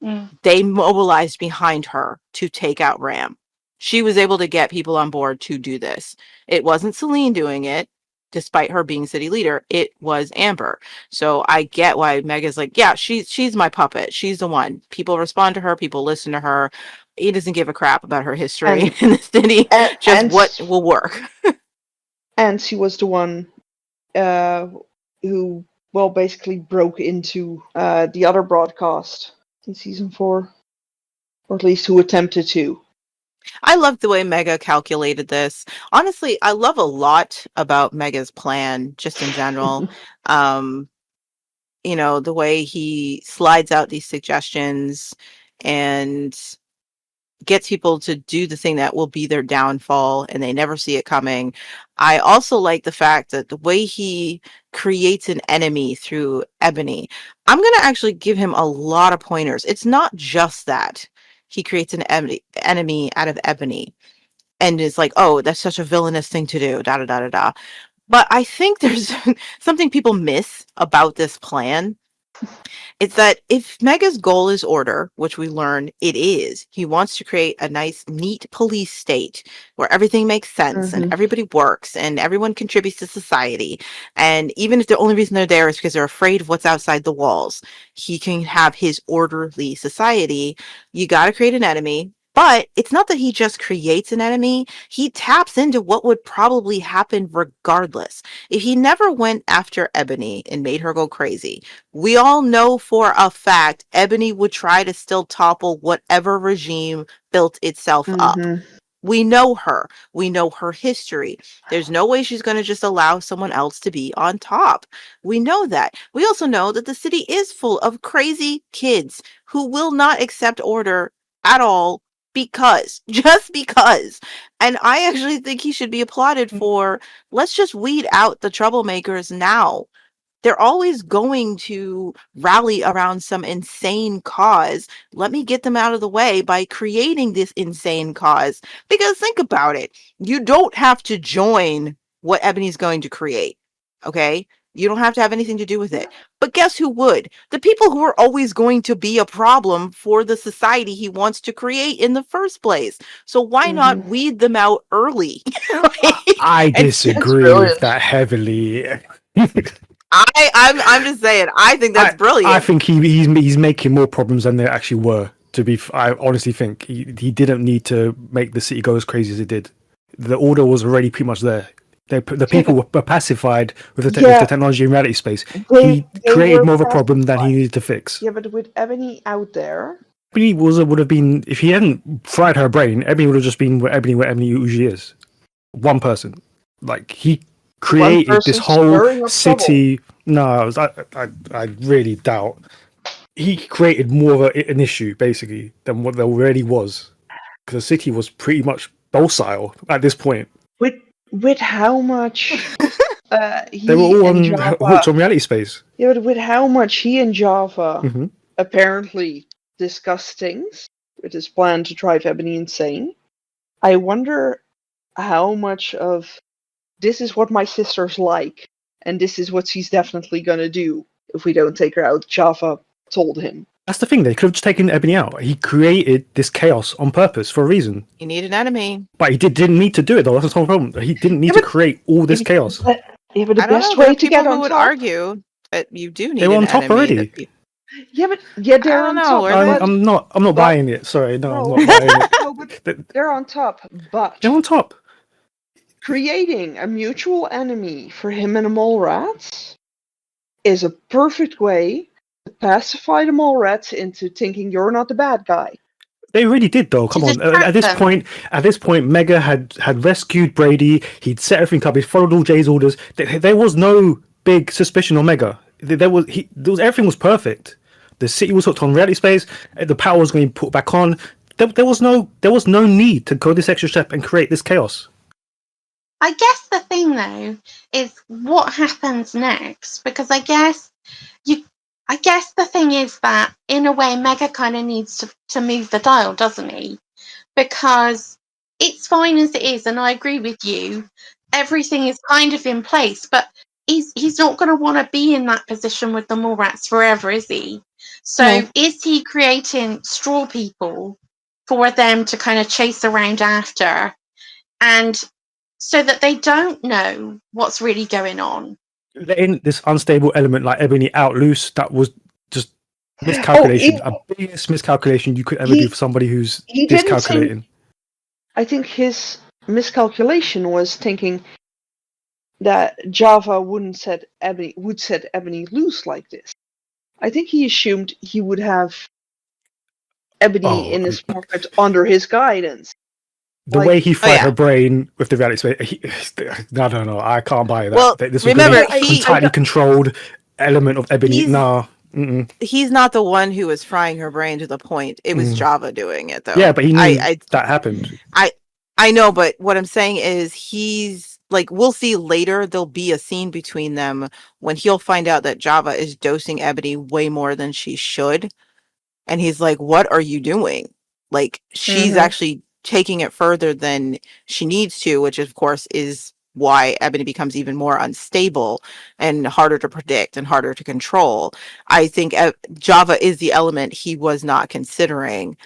Mm. They mobilized behind her to take out Ram. She was able to get people on board to do this. It wasn't Salene doing it, despite her being city leader. It was Amber. So I get why Mega's like, yeah, she's my puppet. She's the one. People respond to her. People listen to her. He doesn't give a crap about her history And in the city. and, Just and what will work. and she was the one who, well, basically broke into the other broadcast in season 4, or at least who attempted to. I love the way Mega calculated this. Honestly, I love a lot about Mega's plan, just in general. um, the way he slides out these suggestions and gets people to do the thing that will be their downfall, and they never see it coming. I also like the fact that the way he creates an enemy through Ebony, I'm going to actually give him a lot of pointers. It's not just that he creates an enemy out of Ebony and is like, oh, that's such a villainous thing to do, da da da da da. But I think there's something people miss about this plan. It's that if Mega's goal is order, which we learn it is, he wants to create a nice, neat police state where everything makes sense and Mm-hmm. everybody works and everyone contributes to society. And even if the only reason they're there is because they're afraid of what's outside the walls, he can have his orderly society. You got to create an enemy. But it's not that he just creates an enemy. He taps into what would probably happen regardless. If he never went after Ebony and made her go crazy, we all know for a fact Ebony would try to still topple whatever regime built itself up. Mm-hmm. We know her. We know her history. There's no way she's going to just allow someone else to be on top. We know that. We also know that the city is full of crazy kids who will not accept order at all just because. And I actually think he should be applauded for, let's just weed out the troublemakers now. They're always going to rally around some insane cause. Let me get them out of the way by creating this insane cause. Because think about it. You don't have to join what Ebony's going to create. Okay? You don't have to have anything to do with it. But guess who would? The people who are always going to be a problem for the society he wants to create in the first place. So why not weed them out early? I And disagree with that heavily. I'm just saying. I think that's brilliant. I think he's making more problems than there actually were. I honestly think he didn't need to make the city go as crazy as it did. The order was already pretty much there. The people were pacified with the technology in reality space. He created more of a problem than he needed to fix. Yeah, but with Ebony out there, Ebony would have been, if he hadn't fried her brain, Ebony would have just been where Ebony usually is. One person. Like, he created this whole city. No, I really doubt. He created more of an issue, basically, than what there already was. Because the city was pretty much docile at this point. With how much they were all hooked on reality space. Yeah, but with how much he and Java apparently discuss things with his plan to drive Ebony insane, I wonder how much of this is what my sister's like, and this is what she's definitely gonna do if we don't take her out. Java told him. That's the thing. They could have just taken Ebony out. He created this chaos on purpose for a reason. You need an enemy. But he didn't need to do it, though. That's the whole problem. He didn't need to create all this chaos. Yeah, but the best way to get on top... would argue that you do need They were on top already. Yeah, but they're on top. I'm not buying it. Sorry, no, I'm not buying it. No, but they're on top. But they're on top. Creating a mutual enemy for him and the mole rats is a perfect way to pacify the mole rats into thinking you're not the bad guy. They really did, though. Come on. At this point, Mega had rescued Brady. He'd set everything up. He followed all Jay's orders. There was no big suspicion on Mega. Everything was perfect. The city was hooked on reality space. The power was going to be put back on. There was no need to go this extra step and create this chaos. I guess the thing though is what happens next, because I guess the thing is that in a way Mega kind of needs to move the dial, doesn't he? Because it's fine as it is, and I agree with you. Everything is kind of in place, but he's not going to want to be in that position with the mole rats forever, is he? So is he creating straw people for them to kind of chase around after, and so that they don't know what's really going on? Letting this unstable element like Ebony out loose, that was just miscalculation. A biggest miscalculation you could ever do for somebody who's miscalculating. I think his miscalculation was thinking that Java would set Ebony loose like this. I think he assumed he would have Ebony in his pocket under his guidance. The way he fried her brain with the reality space, no, I can't buy that. Well, this was remember, a tightly controlled element of Ebony. He's not the one who was frying her brain to the point. It was Java doing it, though. Yeah, but he knew that happened. I know, but what I'm saying is he's like, we'll see later. There'll be a scene between them when he'll find out that Java is dosing Ebony way more than she should, and he's like, "What are you doing? Like, she's actually taking it further than she needs to," which of course is why Ebony becomes even more unstable and harder to predict and harder to control. I think Java is the element he was not considering,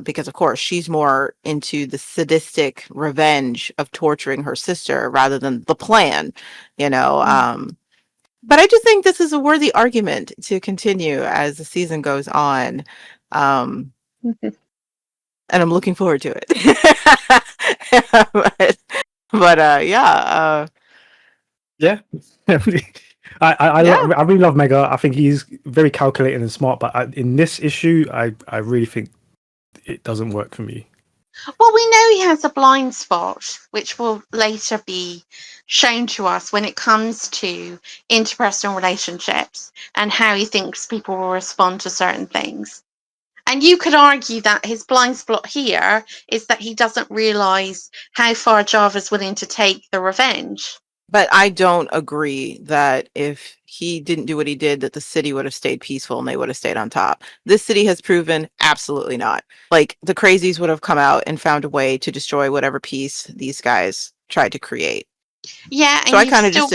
because of course she's more into the sadistic revenge of torturing her sister rather than the plan, but I just think this is a worthy argument to continue as the season goes on. And I'm looking forward to it. Yeah. I really love Mega. I think he's very calculating and smart, but in this issue, I really think it doesn't work for me. Well, we know he has a blind spot, which will later be shown to us when it comes to interpersonal relationships and how he thinks people will respond to certain things. And you could argue that his blind spot here is that he doesn't realise how far Java's willing to take the revenge. But I don't agree that if he didn't do what he did, that the city would have stayed peaceful and they would have stayed on top. This city has proven absolutely not. Like, the crazies would have come out and found a way to destroy whatever peace these guys tried to create. Yeah, So and I kind of just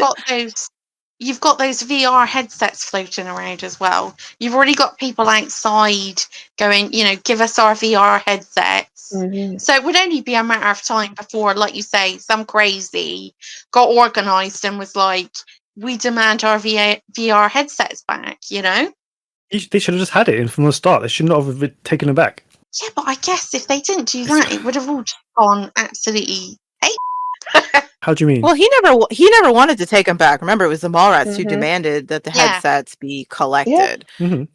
you've got those VR headsets floating around as well. You've already got people outside going, give us our VR headsets. Mhm. So it would only be a matter of time before, like you say, some crazy got organized and was like, we demand our VR headsets back, They should have just had it from the start. They should not have taken it back. Yeah, but I guess if they didn't do that, it would have all just gone absolutely How do you mean? Well, he never wanted to take them back. Remember, it was the Mallrats who Mhm. demanded that the Yeah. headsets be collected. Mhm.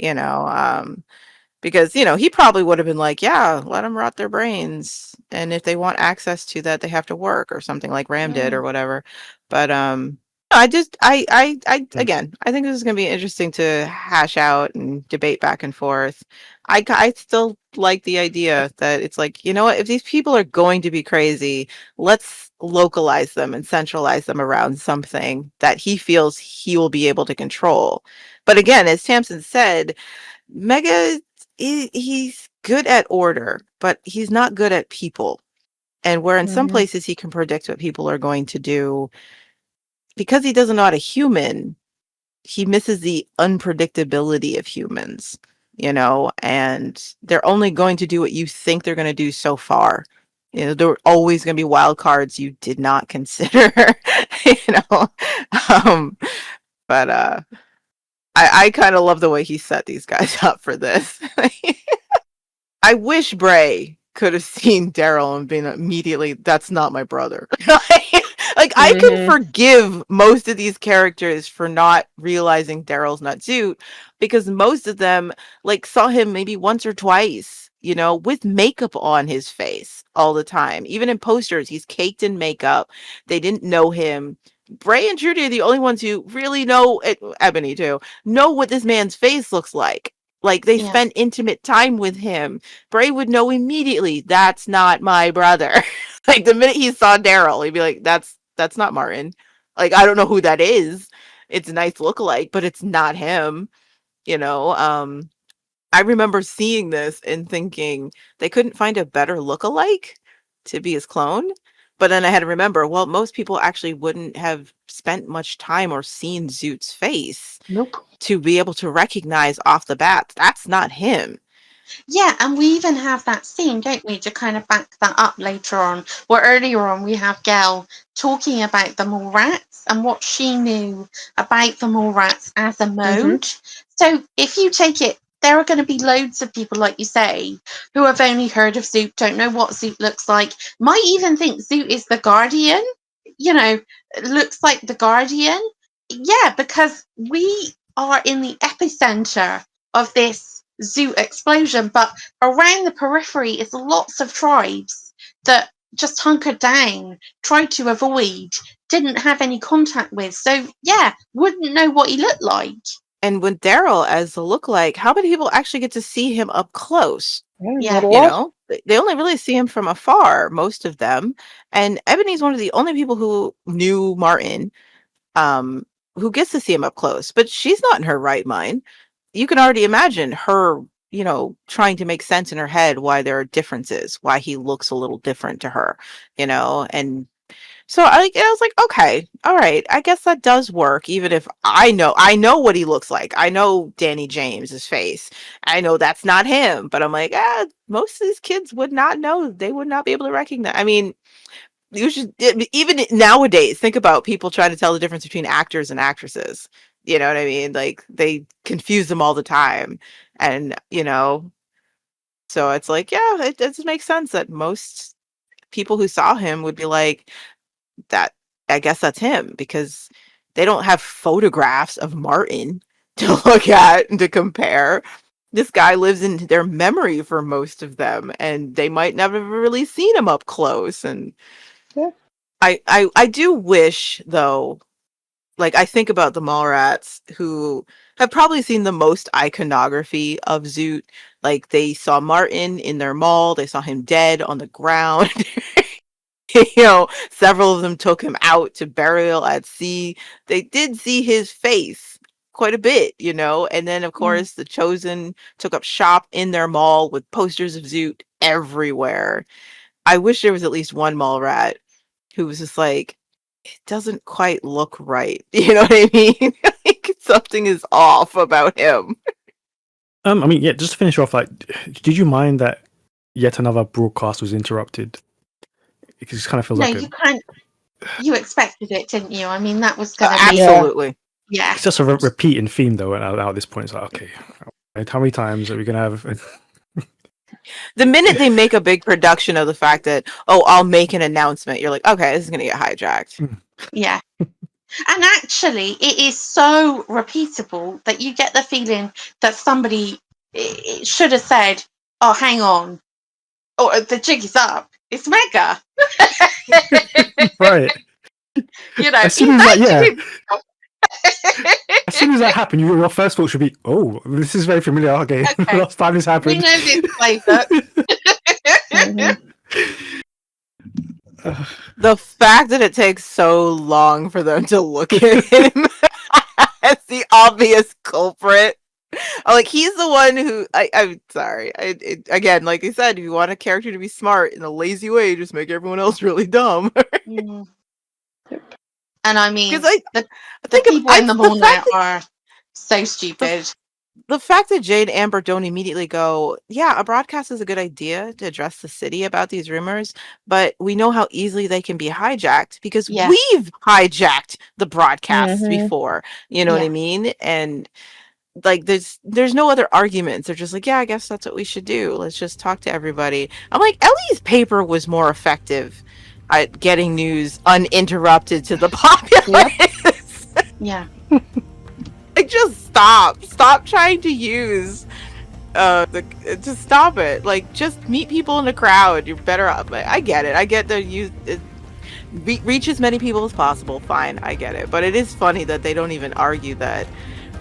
Because he probably would have been like, yeah, let them rot their brains, and if they want access to that, they have to work or something like Ram did or whatever. But again, I think this is going to be interesting to hash out and debate back and forth. I still like the idea that it's like, you know what, if these people are going to be crazy, let's localize them and centralize them around something that he feels he will be able to control. But again, as Tamsin said, Mega, he's good at order, but he's not good at people. And where in some Mhm. places he can predict what people are going to do, because he doesn't know how to human, he misses the unpredictability of humans, and they're only going to do what you think they're going to do so far. There are always going to be wild cards you did not consider, you know. Um, but I kind of love the way he set these guys up for this. I wish Bray could have seen Daryl and been immediately, that's not my brother. Like, I can Mhm. forgive most of these characters for not realizing Daryl's not Zoot, because most of them, like, saw him maybe once or twice, with makeup on his face all the time. Even in posters, he's caked in makeup. They didn't know him. Bray and Trudy are the only ones who really know it, Ebony too, know what this man's face looks like. Like, they Yeah. spend intimate time with him. Bray would know immediately, that's not my brother. Like, the minute he saw Daryl, he'd be like, that's not Martin. Like, I don't know who that is. It's a nice lookalike, but it's not him. I remember seeing this and thinking they couldn't find a better lookalike to be his clone. But then I had to remember, well, most people actually wouldn't have spent much time or seen Zoot's face Nope. to be able to recognize off the bat that's not him. Yeah, and we even have that scene, don't we, to kind of back that up later on, where earlier on we have Gel talking about the Mallrats and what she knew about the Mallrats as a mode. So if you take it, there are going to be loads of people, like you say, who have only heard of Zoot, don't know what Zoot looks like, might even think Zoot is the Guardian, looks like the Guardian. Yeah, because we are in the epicenter of this Zoot explosion, but around the periphery is lots of tribes that just hunkered down, tried to avoid, didn't have any contact with. So yeah, wouldn't know what he looked like. And with Daryl as the lookalike, how many people actually get to see him up close? Yeah. Not a You lot. know, they only really see him from afar, most of them. And Ebony's one of the only people who knew Martin, um, who gets to see him up close, but she's not in her right mind. You can already imagine her, trying to make sense in her head why there are differences, why he looks a little different to her, and so I was like, okay, all right, I guess that does work, even if I know what he looks like. I know Danny James's face. I know that's not him, but I'm like, most of these kids would not know. They would not be able to recognize. I mean, you should even nowadays think about people trying to tell the difference between actors and actresses. You know what I mean? Like, they confuse them all the time. And, so it's like, yeah, it does make sense that most people who saw him would be like, that I guess that's him, because they don't have photographs of Martin to look at and to compare. this guy lives in their memory for most of them, and they might never have really seen him up close. And Yeah. I do wish, though, like, I think about the Mallrats who have probably seen the most iconography of Zoot. Like, they saw Martin in their mall, they saw him dead on the ground. Several of them took him out to burial at sea. They did see his face quite a bit, and then of course the Chosen took up shop in their mall with posters of Zoot everywhere. I wish there was at least one mall rat who was just like, it doesn't quite look right. You know what I mean? Like, something is off about him. I mean, yeah, just to finish off, like, did you mind that yet another broadcast was interrupted? It just kind of feels like you expected it, didn't you? I mean, that was going to be... Absolutely. Yeah. It's just a repeating theme, though, and at this point, it's like, okay, how many times are we going to have... The minute they make a big production of the fact that, I'll make an announcement, you're like, okay, this is going to get hijacked. Yeah. And actually, it is so repeatable that you get the feeling that somebody should have said, oh, hang on. Oh, the jig is up. It's Mega. Right. As soon as that happened, your first thought should be, oh, this is very familiar. Okay. Last time this happened. We know this playbook. The fact that it takes so long for them to look at him as the obvious culprit. Like, he's the one who I'm sorry. Again, like I said, if you want a character to be smart in a lazy way, just make everyone else really dumb. And I mean, the think people in the mall now are so stupid. The fact that Jade and Amber don't immediately go, yeah, a broadcast is a good idea to address the city about these rumors, but we know how easily they can be hijacked because we've hijacked the broadcasts before. You know what I mean? And like, there's no other arguments. They're just like, yeah, I guess that's what we should do. Let's just talk to everybody. I'm like, Ellie's paper was more effective at getting news uninterrupted to the populace. Yeah. Like, just stop trying to use just stop it. Like, just meet people in the crowd. You're better off. I get it. I get that reach as many people as possible. Fine, I get it. But it is funny that they don't even argue that.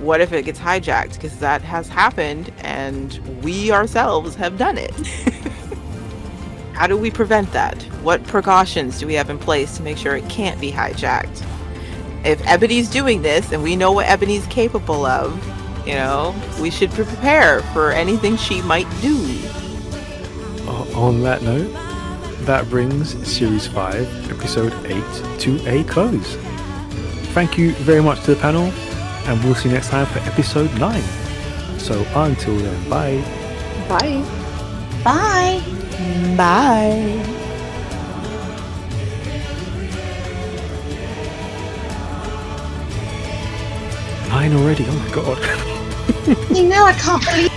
What if it gets hijacked? Because that has happened, and we ourselves have done it. How do we prevent that? What precautions do we have in place to make sure it can't be hijacked? If Ebony's doing this, and we know what Ebony's capable of, we should prepare for anything she might do. On that note, that brings Series 5, Episode 8 to a close. Thank you very much to the panel, and we'll see you next time for Episode 9. So until then, bye. Bye. Bye. Bye. 9 already, oh my god. I can't believe